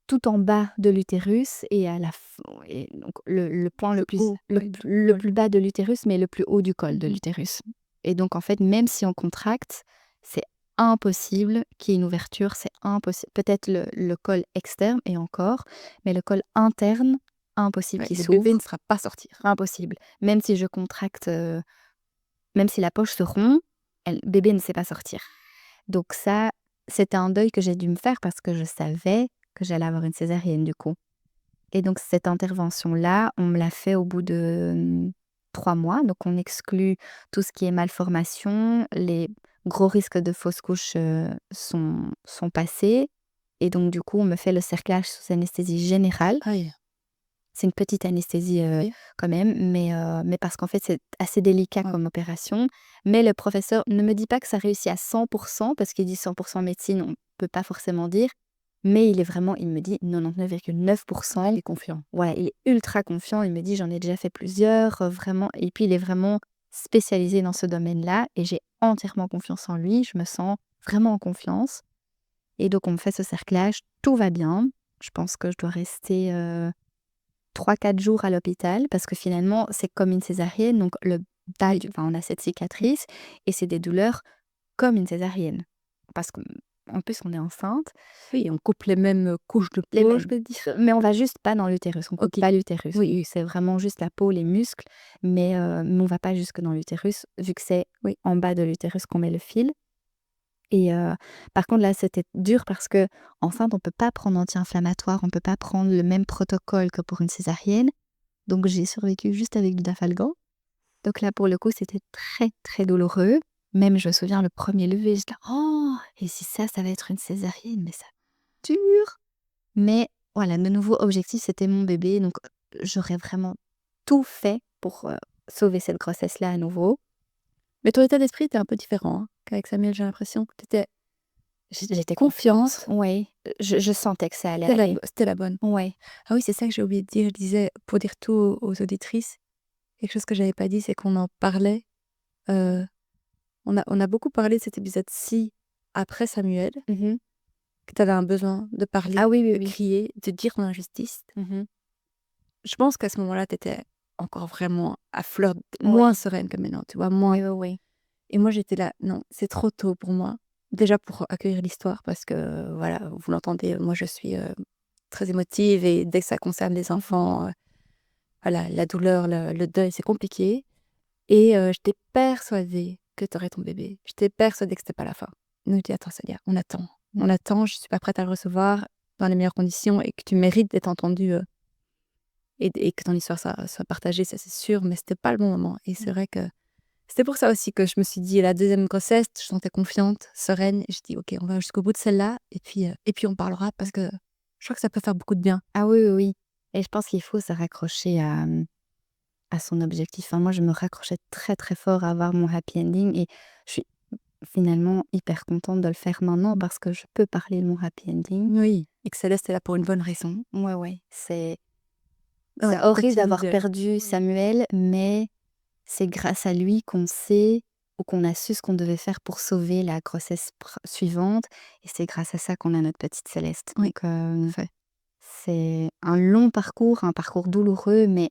tout en bas de l'utérus et à la f et donc le point le Plus plus haut, ouais, du le col. plus bas de l'utérus, mais le plus haut du col de Mmh. l'utérus. Et donc en fait, même si on contracte, c'est impossible qu'il y ait une ouverture, c'est impossible. Peut-être le col externe et encore, mais le col interne, impossible Ouais, qu'il le bébé ne s'ouvre, sera pas sortir. impossible. Même si je contracte, même si la poche se rompt, bébé ne sait pas sortir. Donc ça, c'était un deuil que j'ai dû me faire parce que je savais que j'allais avoir une césarienne du coup. Et donc cette intervention-là, on me l'a fait au bout de 3 mois. Donc on exclut tout ce qui est malformation, les gros risques de fausse couche sont passés. Et donc du coup, on me fait le cerclage sous anesthésie générale. Aïe. C'est une petite anesthésie, Oui. quand même, mais parce qu'en fait, c'est assez délicat Ouais. comme opération. Mais le professeur ne me dit pas que ça réussit à 100 parce qu'il dit 100 médecine, on peut pas forcément dire. Mais il me dit 99,9. Il est confiant. Voilà, il est ultra confiant. Il me dit: «J'en ai déjà fait plusieurs, vraiment» et puis il est vraiment spécialisé dans ce domaine-là et j'ai entièrement confiance en lui. Je me sens vraiment en confiance et donc on me fait ce cerclage, tout va bien. Je pense que je dois rester, 3-4 jours à l'hôpital parce que finalement, c'est comme une césarienne, donc le Oui. taille enfin, on a cette cicatrice et c'est des douleurs comme une césarienne. Parce qu'en plus, on est enceinte, Oui, on coupe les mêmes, couches de les peau, mêmes je veux dire. mais on va juste pas dans l'utérus, on coupe OK. pas l'utérus. Oui, C'est vraiment juste la peau, les muscles, mais on va pas jusque dans l'utérus, vu que c'est oui. en bas de l'utérus qu'on met le fil et par contre là, c'était dur parce qu'enceinte, on peut pas prendre anti-inflammatoire, on peut pas prendre le même protocole que pour une césarienne. Donc j'ai survécu juste avec du Dafalgan. Donc là, pour le coup, c'était très, très douloureux. Même, je me souviens, le premier lever, j'étais là: «Oh! Et si ça va être une césarienne, mais ça dure!» Mais voilà, de nouveau, objectif, c'était mon bébé, donc j'aurais vraiment tout fait pour, sauver cette grossesse-là à nouveau. Mais ton état d'esprit était un peu différent, hein, qu'avec Samuel, j'ai l'impression. Tu étais J'étais confiante, confiante, ouais, je sentais que ça allait c'était aller. c'était la bonne. Ouais. Ah oui, c'est ça que j'ai oublié de dire. Je disais, pour dire tout aux auditrices, quelque chose que j'avais pas dit, c'est qu'on en parlait, heu, on a beaucoup parlé de cet épisode-ci après Samuel, Mmh. que tu avais un besoin de parler, Ah oui, oui, de oui. crier, de dire ton injustice. Mmh. Je pense qu'à ce moment-là, tu étais encore vraiment à fleur d Ouais. moins sereine que maintenant, tu vois? Moins Oui, oui, oui. et moi, j'étais là: «Non, c'est trop tôt pour moi». Déjà pour accueillir l'histoire parce que, voilà, vous l'entendez, moi je suis, très émotive et dès que ça concerne les enfants, voilà, la douleur, le deuil, c'est compliqué et j'étais persuadée que tu aurais ton bébé. J'étais persuadée que c'était pas la fin. Nous dit attends Célia, on attend. On attend, je suis pas prête à le recevoir dans les meilleures conditions et que tu mérites d'être entendue et que ton histoire soit partagée, ça c'est sûr, mais c'était pas le bon moment. Et c'est vrai que c'était pour ça aussi que je me suis dit, la deuxième grossesse, je sentais confiante, sereine. Et je dis, ok, on va jusqu'au bout de celle-là et puis on parlera parce que je crois que ça peut faire beaucoup de bien. Ah oui, oui, oui. Et je pense qu'il faut se raccrocher à son objectif. Enfin, moi, je me raccrochais très, très fort à avoir mon happy ending et je suis finalement hyper contente de le faire maintenant parce que je peux parler de mon happy ending. Oui. Et que Céleste est là pour une bonne raison. Ouais, ouais. C'est Ouais, horrible continue d'avoir perdu Samuel, mais c'est grâce à lui qu'on sait ou qu'on a su ce qu'on devait faire pour sauver la grossesse suivante. Et c'est grâce à ça qu'on a notre petite Céleste. Oui, Donc, c'est un long parcours, un parcours douloureux, mais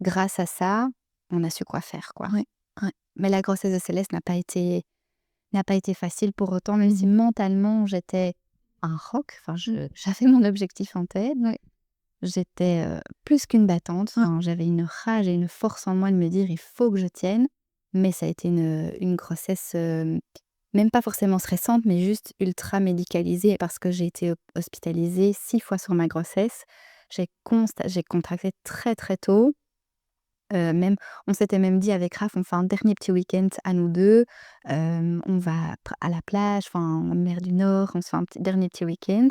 grâce à ça, on a su quoi faire, quoi. oui, oui. Mais la grossesse de Céleste n'a pas été facile pour autant, même si mentalement j'étais un roc. Enfin, j'avais mon objectif en tête. Oui. J'étais plus qu'une battante. Ouais. Enfin, j'avais une rage et une force en moi de me dire il faut que je tienne. Mais ça a été une grossesse même pas forcément stressante, mais juste ultra médicalisée parce que j'ai été hospitalisée 6 fois sur ma grossesse. J'ai contracté très très tôt. Même on s'était même dit avec Raph, on fait un dernier petit week-end à nous 2, on va à la plage, enfin en mer du Nord, on se fait un dernier petit week-end.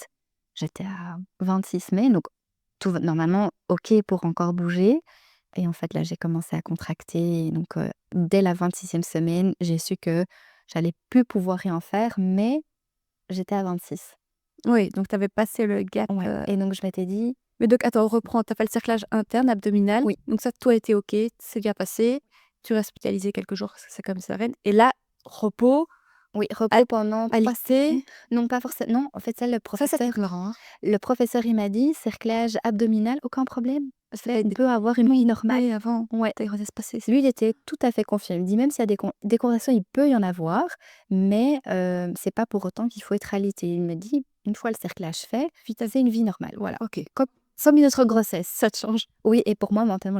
J'étais à 26 semaines, donc tout va normalement OK pour encore bouger et en fait là, j'ai commencé à contracter et donc dès la 26e semaine, j'ai su que j'allais plus pouvoir rien faire, mais j'étais à 26. Oui, donc tu avais passé le gap. Ouais et donc je m'étais dit Mais donc, attends, on reprend. Tu as fait le cerclage interne, abdominal. oui, Donc ça, tout a été OK, c'est bien passé. Tu restes hospitalisé quelques jours, c'est comme ça. Et là, repos, oui, à repos pendant 3 alité. semaines. Non, pas forcément. Non, en fait, ça, Ça, c'est marrant. Hein. le professeur, il m'a dit: «Cerclage abdominal, aucun problème. C'est On des peut avoir une vie normale». avant Ouais. ta grossesse passée. Lui, il était tout à fait confiant. Il me dit: «Même s'il y a des contractions, il peut y en avoir, mais c'est pas pour autant qu'il faut être alité». Il me dit: «Une fois le cerclage fait, c'est une vie normale». Voilà. OK. Comme une autre grossesse. Ça te change. Oui et pour moi, mentalement,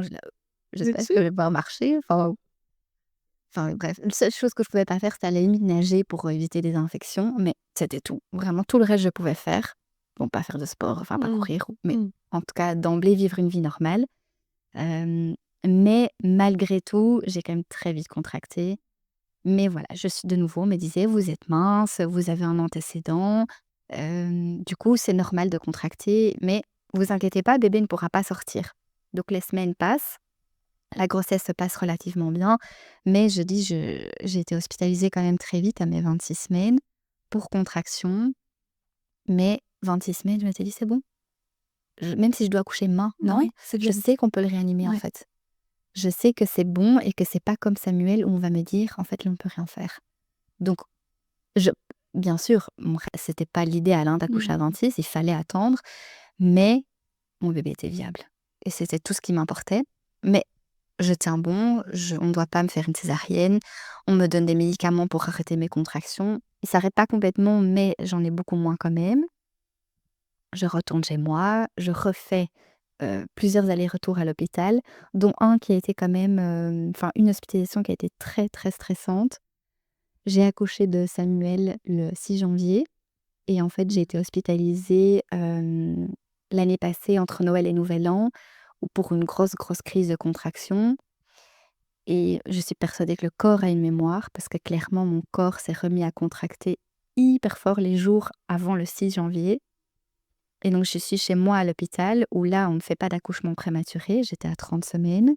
j'espère que je vais pouvoir marcher. Enfin bref, la seule chose que je pouvais pas faire, c'était à la limite nager pour éviter des infections, mais c'était tout. Vraiment tout le reste, je pouvais faire. Bon, pas faire de sport, enfin pas courir, mais en tout cas d'emblée vivre une vie normale. Mais malgré tout, j'ai quand même très vite contracté. Mais voilà, je suis de nouveau, on me disait: «Vous êtes mince, vous avez un antécédent, du coup, c'est normal de contracter, mais vous inquiétez pas, bébé ne pourra pas sortir». Donc les semaines passent. La grossesse se passe relativement bien, mais j'ai été hospitalisée quand même très vite à mes 26 semaines pour contraction. Mais 26 semaines, je m'étais dit: «C'est bon, même si je dois accoucher maintenant, Oui, c'est je bien. sais qu'on peut le réanimer en Ouais. fait. Je sais que c'est bon et que c'est pas comme Samuel où on va me dire: "En fait, là, on peut rien faire"». Donc je bien sûr, c'était pas l'idéal, hein, d'accoucher à 26, il fallait attendre, mais mon bébé était viable et c'était tout ce qui m'importait. Mais je tiens bon, on ne doit pas me faire une césarienne, on me donne des médicaments pour arrêter mes contractions. Ils s'arrêtent pas complètement, mais j'en ai beaucoup moins quand même. Je retourne chez moi, je refais, plusieurs allers-retours à l'hôpital, dont un qui a été quand même, enfin une hospitalisation qui a été très, très stressante. J'ai accouché de Samuel le 6 janvier et en fait, j'ai été hospitalisée, l'année passée entre Noël et Nouvel An, pour une grosse, grosse crise de contraction. Et je suis persuadée que le corps a une mémoire parce que clairement mon corps s'est remis à contracter hyper fort les jours avant le 6 janvier. Et donc je suis chez moi à l'hôpital où là on ne fait pas d'accouchement prématuré, j'étais à 30 semaines.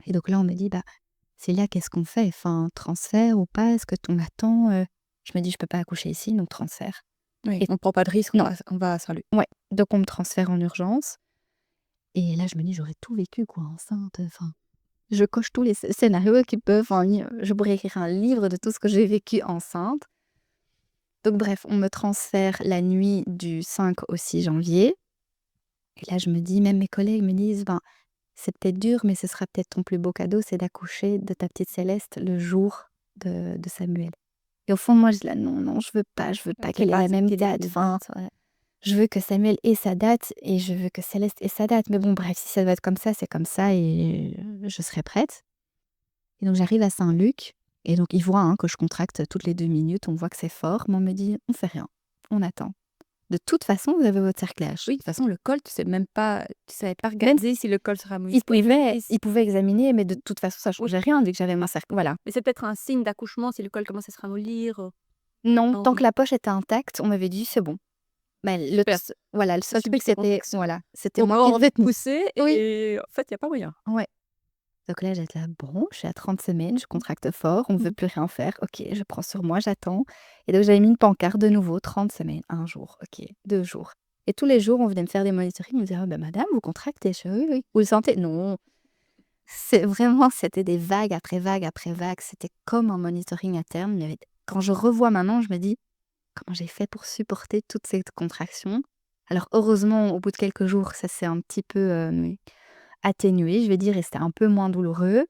Et donc là on me dit: «Bah, Célia, qu'est-ce qu'on fait? Enfin, transfert ou pas? Est-ce que on attend?» Je me dis: «Je peux pas accoucher ici, donc transfert». Oui, Et on prend pas de risque, non, on va à Saint-Luc. ouais, donc on me transfère en urgence. Et là je me dis: «J'aurais tout vécu quoi, enceinte, enfin». Je coche tous les scénarios qui peuvent je pourrais écrire un livre de tout ce que j'ai vécu enceinte. Donc bref, on me transfère la nuit du 5 au 6 janvier et là je me dis même mes collègues me disent: «Ben, c'est peut-être dur, mais ce sera peut-être ton plus beau cadeau, c'est d'accoucher de ta petite Céleste le jour de Samuel». Et au fond de moi je dis là: «Non, non, je veux pas qu'elle ait la même date, enfin, je veux que Samuel ait sa date et je veux que Céleste ait sa date». Mais bon bref, si ça doit être comme ça, c'est comme ça et je serai prête. Et donc j'arrive à Saint-Luc Et donc, ils voient que je contracte toutes les 2 minutes, on voit que c'est fort, mais on me dit: «On fait rien, on attend. De toute façon, vous avez votre cerclage». Oui, de toute façon, le col, tu savais pas Même regarder si le col sera mouillé. ils pouvaient examiner, mais de toute façon, ça changeait rien vu que j'avais mon cercle, voilà. Mais c'est peut-être un signe d'accouchement si le col commence à se ramollir. Non, Non. tant que la poche était intacte, on m'avait dit: «C'est bon». Mais Super. le seul Subi truc, tes contractions. c'était Au moi moment qui où on devais te pousser oui, et en fait, il y a pas moyen. ouais. Donc là, j'étais là: «Bon, je suis à 30 semaines, je contracte fort, on ne veut plus rien faire. OK, je prends sur moi, j'attends». Et donc j'avais mis une pancarte de nouveau: 30 semaines, 1 jour, OK, 2 jours. Et tous les jours, on venait me faire des monitorings, on me disait: «Ah bah madame, vous contractez?» Je fais: «Oui, oui». «Vous le sentez?» «Non». C'était des vagues après vagues après vagues. C'était comme un monitoring à terme. Quand je revois maintenant, je me dis: «Comment j'ai fait pour supporter toutes ces contractions?» Alors heureusement, au bout de quelques jours, ça s'est un petit peu, atténué, je vais dire, et c'était un peu moins douloureux.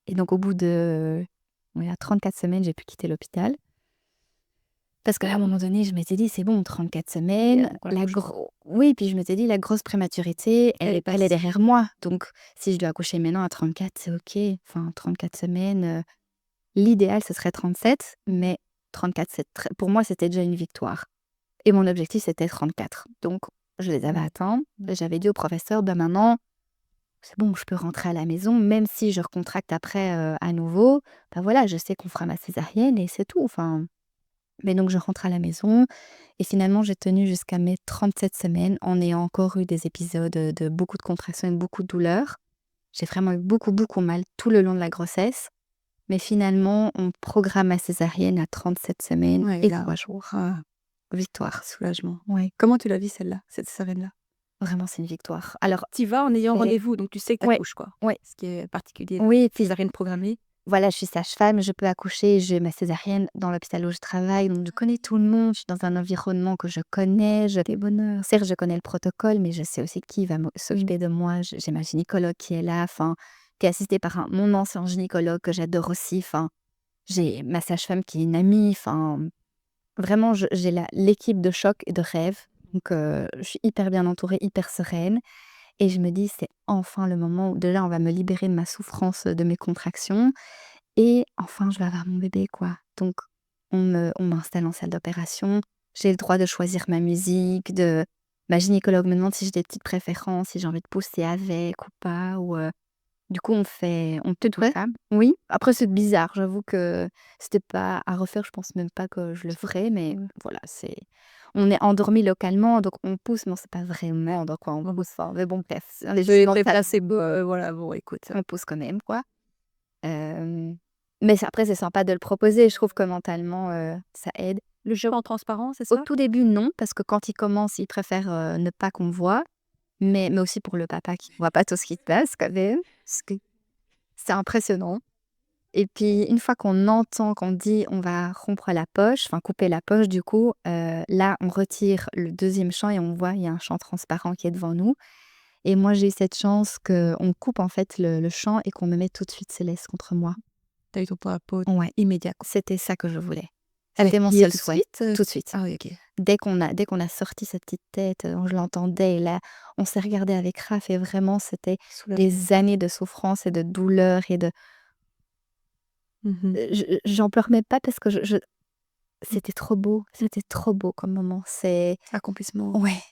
Et donc au bout de, ouais, à 34 semaines, j'ai pu quitter l'hôpital. Parce qu'à un moment donné, je m'étais dit: «C'est bon, 34 semaines, Encore la l'accouchement. gros» oui, puis je m'étais dit: «La grosse prématurité, Elle est elle est passée. derrière moi. Donc si je dois accoucher maintenant à 34, c'est OK. Enfin 34 semaines, l'idéal, ce serait 37, mais 34, pour moi, c'était déjà une victoire. Et mon objectif, c'était 34. Donc je les avais atteints. Et j'avais dit au professeur: «Ben maintenant, c'est bon, je peux rentrer à la maison, même si je recontracte après, à nouveau, ben voilà, je sais qu'on fera ma césarienne et c'est tout». Enfin, mais donc je rentre à la maison et finalement j'ai tenu jusqu'à mes 37 semaines en ayant encore eu des épisodes, de beaucoup de contractions et beaucoup de douleurs. J'ai vraiment eu beaucoup, beaucoup mal tout le long de la grossesse, mais finalement on programme ma césarienne à 37 semaines Ouais, et là, 3 jours. ah, Victoire. soulagement. Ouais, Comment tu la vis celle-là, cette sirène-là? vraiment c'est une victoire. Alors Tu y vas en ayant c'est rendez-vous, donc tu sais que tu ouais, accouches, quoi. ouais, Ce qui est particulier, oui, et puis césarienne programmée. voilà, je suis sage-femme, je peux accoucher, j'ai ma césarienne dans l'hôpital où je travaille, donc je connais tout le monde, je suis dans un environnement que je connais, Quel bonheur. certes, je connais le protocole, mais je sais aussi qui va s'occuper de moi. J'ai ma gynécologue qui est là, enfin, qui est assistée par mon ancien gynécologue que j'adore aussi, enfin, j'ai ma sage-femme qui est une amie, enfin, vraiment, j'ai l'équipe de choc et de rêve, donc je suis hyper bien entourée, hyper sereine. Et je me dis: «C'est enfin le moment où déjà on va me libérer de ma souffrance, de mes contractions et enfin je vais avoir mon bébé, quoi». Donc on m'installe en salle d'opération. J'ai le droit de choisir ma musique, ma gynécologue me demande si j'ai des petites préférences, si j'ai envie de pousser avec ou pas, ou du coup on C'est tout tout ça? oui, après c'est bizarre, j'avoue que c'était pas à refaire, je pense même pas que je le ferais, mais Ouais. voilà, on est endormi localement, donc on pousse, mais on sait pas vraiment dans quoi on Bon, pousse, enfin, mais bon, bref, on est juste c'est dans c'est ça, placebo, voilà, bon, écoute. on pousse quand même, quoi. Hem, mais après c'est sympa de le proposer, je trouve que mentalement, ça aide. Le jeu en transparent, c'est Au ça? tout début, non, parce que quand il commence, il préfère, ne pas qu'on voit, mais aussi pour le papa qui voit pas tout ce qui se passe quand même, parce que c'est impressionnant. Et puis une fois qu'on entend qu'on dit: «On va rompre la poche», enfin couper la poche du coup, là on retire le deuxième champ et on voit, il y a un champ transparent qui est devant nous. Et moi j'ai eu cette chance qu'on coupe en fait le champ et qu'on me mette tout de suite Céleste contre moi. Tu as eu ton point à peau Ouais, immédiat, quoi. c'était ça que je voulais. Elle est C'était mon pliée seul tout de souhait, suite? tout de suite. Ah oui, OK. Dès qu'on a sorti sa petite tête, je l'entendais et là, on s'est regardé avec Raph et vraiment c'était Soulagement. des années de souffrance et de douleur et de Mmh. j'en pleure même pas parce que c'était trop beau comme moment. C'est Accomplissement. ouais,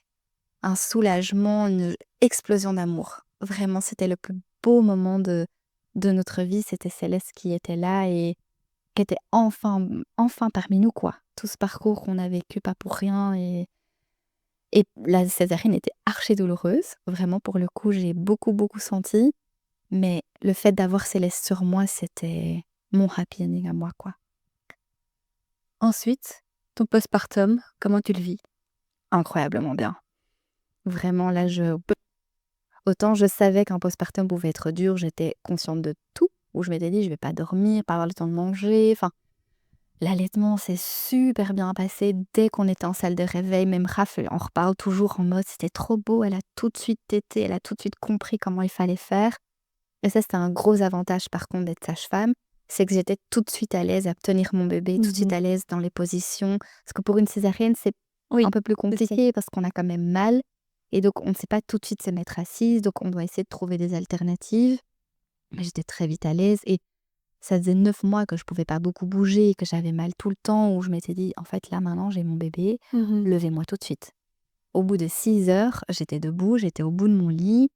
un soulagement, une explosion d'amour. Vraiment, c'était le plus beau moment de notre vie. C'était Céleste qui était là et qui était enfin parmi nous, quoi. Tout ce parcours qu'on a vécu pas pour rien et la césarienne était archi douloureuse. Vraiment, pour le coup, j'ai beaucoup, beaucoup senti. Mais le fait d'avoir Céleste sur moi, c'était mon happy ending à moi, quoi. Ensuite, ton postpartum, comment tu le vis? Incroyablement bien. Vraiment, là, autant je savais qu'un postpartum pouvait être dur, j'étais consciente de tout, où je m'étais dit: «Je vais pas dormir, pas avoir le temps de manger», enfin, l'allaitement s'est super bien passé dès qu'on était en salle de réveil, même Raph, on reparle toujours en mode: «C'était trop beau», elle a tout de suite tété, elle a tout de suite compris comment il fallait faire. Et ça, c'était un gros avantage par contre d'être sage-femme, c'est que j'étais tout de suite à l'aise à tenir mon bébé, tout de suite Mmh. à l'aise dans les positions. Parce que pour une césarienne, c'est un Oui, peu plus c'est ça. compliqué parce qu'on a quand même mal et donc on ne sait pas tout de suite se mettre assise, donc on doit essayer de trouver des alternatives. Mais j'étais très vite à l'aise et ça faisait 9 mois que je pouvais pas beaucoup bouger, que j'avais mal tout le temps, où je m'étais dit: «En fait, là, maintenant, j'ai mon bébé, levez-moi tout de suite». Au bout de 6 heures, j'étais debout, j'étais au bout de mon lit.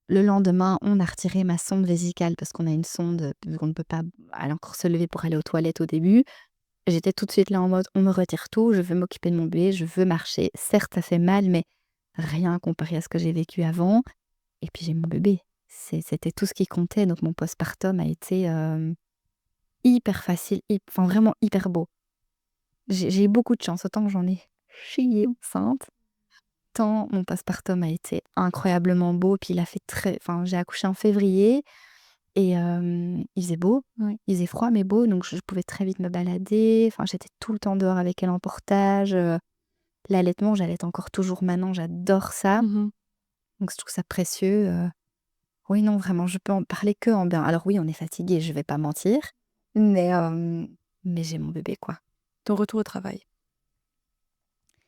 Le lendemain, on a retiré ma sonde vésicale parce qu'on a une sonde, vu qu'on ne peut pas aller encore se lever pour aller aux toilettes au début. J'étais tout de suite là en mode: «On me retire tout, je veux m'occuper de mon bébé, je veux marcher». Certes, ça fait mal, mais rien comparé à ce que j'ai vécu avant. Et puis j'ai mon bébé. C'était tout ce qui comptait, donc mon postpartum a été, hyper facile, enfin vraiment hyper beau. J'ai eu beaucoup de chance, autant que j'en ai chié enceinte, tant mon postpartum a été incroyablement beau. Puis il a fait j'ai accouché en février et il faisait beau. Oui. Il faisait froid mais beau, donc je pouvais très vite me balader. Enfin, j'étais tout le temps dehors avec elle en portage, l'allaitement, j'allaite encore toujours maintenant, j'adore ça. Mmh. Donc je trouve ça précieux. Oui, non, vraiment, je peux en parler que en bien. Alors oui, on est fatigué, je vais pas mentir, mais j'ai mon bébé, quoi. Ton retour au travail,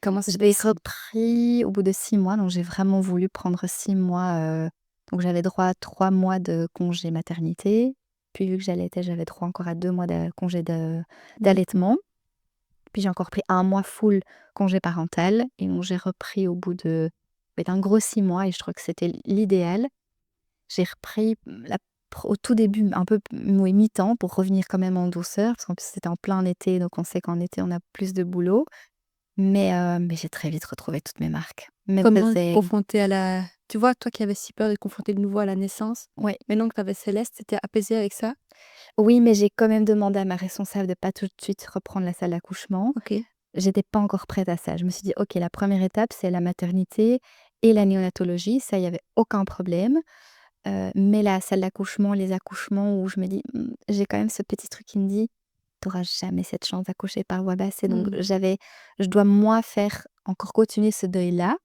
comment ça Je s'est l'ai passé? repris au bout de 6 mois, donc j'ai vraiment voulu prendre 6 mois, donc j'avais droit à 3 mois de congé maternité, puis vu que j'allaitais, j'avais droit encore à 2 mois de congé Mmh. d'allaitement, puis j'ai encore pris un mois full congé parental et donc j'ai repris au bout d'un gros 6 mois et je trouve que c'était l'idéal. J'ai repris au tout début un peu oui, mi-temps pour revenir quand même en douceur, parce qu'en plus c'était en plein été, donc on sait qu'en été on a plus de boulot. Mais j'ai très vite retrouvé toutes mes marques. Même Comment faisait confronté à la tu vois, toi qui avais si peur de confronter de nouveau à la naissance, ouais, maintenant que tu avais Céleste, tu étais apaisée avec ça? oui, mais j'ai quand même demandé à ma responsable de pas tout de suite reprendre la salle d'accouchement. OK. J'étais pas encore prête à ça. Je me suis dit: «OK, la première étape, c'est la maternité et la néonatologie». Ça, il y avait aucun problème. Mais la salle d'accouchement, les accouchements où je me dis: j'ai quand même ce petit truc qui me dit: «Tu auras jamais cette chance d'accoucher par voie basse» et donc Mmh. je dois moi faire encore continuer ce deuil-là.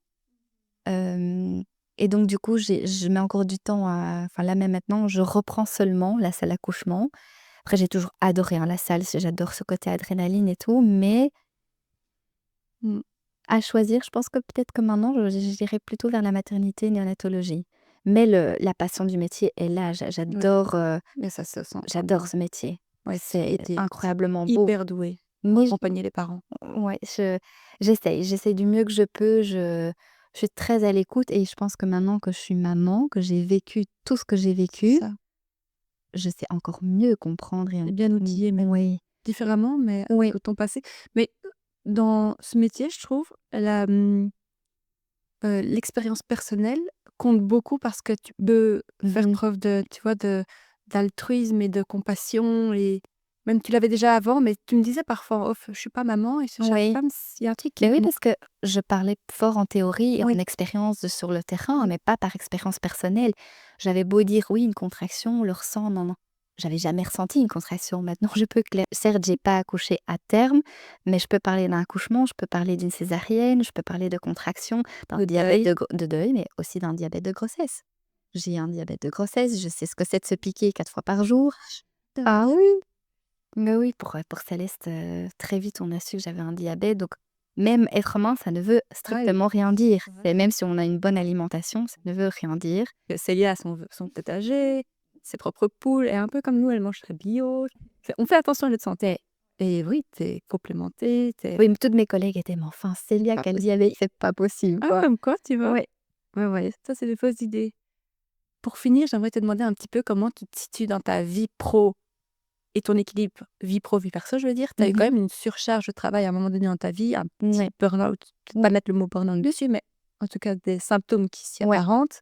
Hem et donc du coup, je mets encore du temps à enfin là, même maintenant, je reprends seulement la salle d'accouchement. Après j'ai toujours adoré, hein, la salle, j'adore ce côté adrénaline et tout, mais Mmh. à choisir, je pense que peut-être que maintenant, j'irai plutôt vers la maternité, néonatologie. Mais la passion du métier est là, Ouais, j'adore, mais ça se sent j'adore vraiment. ce métier. Ouais, C'est tu étais incroyablement beau. hyper douée pour Mais accompagner les parents. ouais, j'essaye du mieux que je peux, je suis très à l'écoute et je pense que maintenant que je suis maman, que j'ai vécu tout ce que j'ai C'est vécu, ça. je sais encore mieux comprendre Tu es bien outillée même oui, différemment, mais oui. de ton passé. Mais, dans ce métier, je trouve, l'expérience personnelle compte beaucoup parce que tu peux faire Mmh. preuve de tu vois, d'altruisme et de compassion et même tu l'avais déjà avant, mais tu me disais parfois en off: «Je suis pas maman et si j'arrive Oui. pas, il y a un truc qui Mais oui, me manque». parce que je parlais fort en théorie et en Oui. expérience sur le terrain, mais pas par expérience personnelle. J'avais beau dire: «Oui, une contraction, on le ressent», non, non. J'avais jamais ressenti une contraction. Maintenant, je peux certes, j'ai pas accouché à terme, mais je peux parler d'un accouchement, je peux parler d'une césarienne, je peux parler de contraction, d'un De diabète deuil. de deuil, mais aussi d'un diabète de grossesse. J'ai un diabète de grossesse, je sais ce que c'est de se piquer 4 fois par jour. Ah oui! Mais oui, pour Céleste, très vite, on a su que j'avais un diabète, donc même être mince, ça ne veut Ouais, strictement rien dire. ouais. Et même si on a une bonne alimentation, ça ne veut rien dire. C'est lié à son potager, ses propres poules et un peu comme nous, elle mange très bio. On fait attention à notre santé et oui, tu es complémentée, tu es Oui, mais toutes mes collègues étaient: «Mais enfin, Célia, pas quel possible. diabète, c'est pas possible, Ah, quoi». comme quoi, tu vois? Ouais. Ouais, ouais, ça, c'est des fausses idées. Pour finir, j'aimerais te demander un petit peu comment tu te situes dans ta vie pro et ton équilibre vie pro, vie perso, je veux dire. Tu as eu quand Mmh. même une surcharge de travail à un moment donné dans ta vie, un petit Ouais. burn-out, peut-être Mmh. pas mettre le mot burn-out dessus, mais en tout cas des symptômes qui s'y Ouais. apparentent.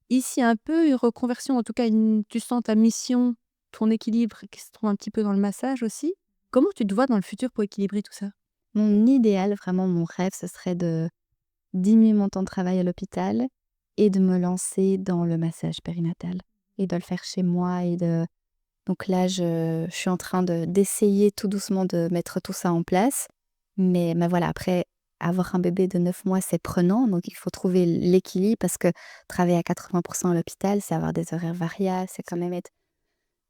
Ici, un peu une reconversion, en tout cas tu sens ta mission, ton équilibre qui se trouve un petit peu dans le massage aussi. Comment tu te vois dans le futur pour équilibrer tout ça? Mon idéal, vraiment mon rêve, ce serait de diminuer mon temps de travail à l'hôpital et de me lancer dans le massage périnatal et de le faire chez moi et de donc là, je suis en train d'essayer tout doucement de mettre tout ça en place. Mais voilà, après, avoir un bébé de 9 mois, c'est prenant, donc il faut trouver l'équilibre parce que travailler à 80 à l'hôpital, c'est avoir des horaires variables, c'est quand même être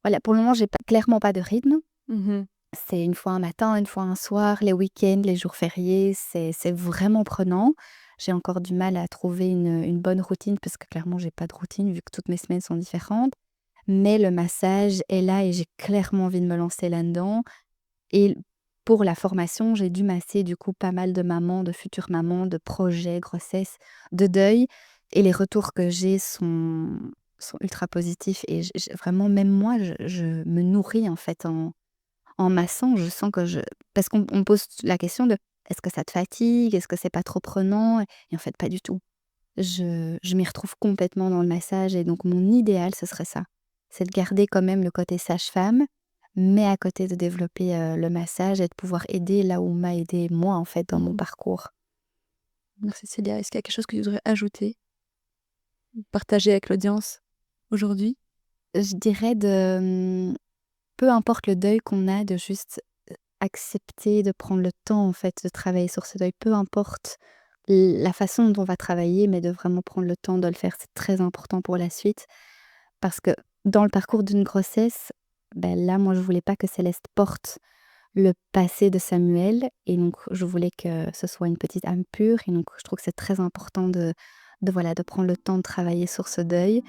voilà, pour le moment, j'ai pas clairement pas de rythme. Mmh. C'est une fois un matin, une fois un soir, les week-ends, les jours fériés, c'est vraiment prenant. J'ai encore du mal à trouver une bonne routine parce que clairement, j'ai pas de routine vu que toutes mes semaines sont différentes. mais le massage est là et j'ai clairement envie de me lancer là-dedans. Et pour la formation, j'ai dû masser du coup pas mal de mamans, de futures mamans, de projets, grossesse, de deuil. Et les retours que j'ai sont ultra positifs. Et vraiment, même moi, je me nourris en fait en massant. Je sens que parce qu'on me pose la question de est-ce que ça te fatigue? Est-ce que c'est pas trop prenant? Et en fait, pas du tout. Je m'y retrouve complètement dans le massage et donc mon idéal, ce serait ça. C'est de garder quand même le côté sage-femme, mais à côté de développer, le massage et de pouvoir aider là où on m'a aidé moi, en fait, dans mon parcours. Merci Célia. Est-ce qu'il y a quelque chose que tu voudrais ajouter, partager avec l'audience aujourd'hui? Je dirais peu importe le deuil qu'on a, de juste, accepter de prendre le temps, en fait, de travailler sur ce deuil. Peu importe la façon dont on va travailler, mais de vraiment prendre le temps de le faire, c'est très important pour la suite. Parce que dans le parcours d'une grossesse, là, moi, je voulais pas que Céleste porte le passé de Samuel et donc je voulais que ce soit une petite âme pure et donc je trouve que c'est très important de prendre le temps de travailler sur ce deuil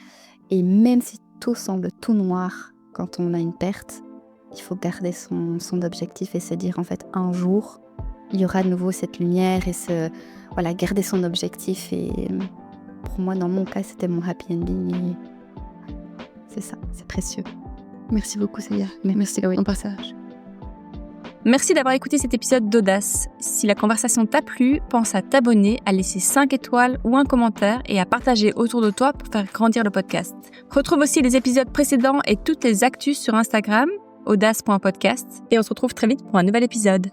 et même si tout semble tout noir quand on a une perte, il faut garder son objectif et se dire en fait un jour, il y aura de nouveau cette lumière et garder son objectif et pour moi, dans mon cas, c'était mon happy ending et c'est ça, c'est précieux. Merci beaucoup Célia. Merci pour ton partage. Merci d'avoir écouté cet épisode d'Audace. Si la conversation t'a plu, pense à t'abonner, à laisser 5 étoiles ou un commentaire et à partager autour de toi pour faire grandir le podcast. Retrouve aussi les épisodes précédents et toutes les actus sur Instagram, audace.podcast, et on se retrouve très vite pour un nouvel épisode.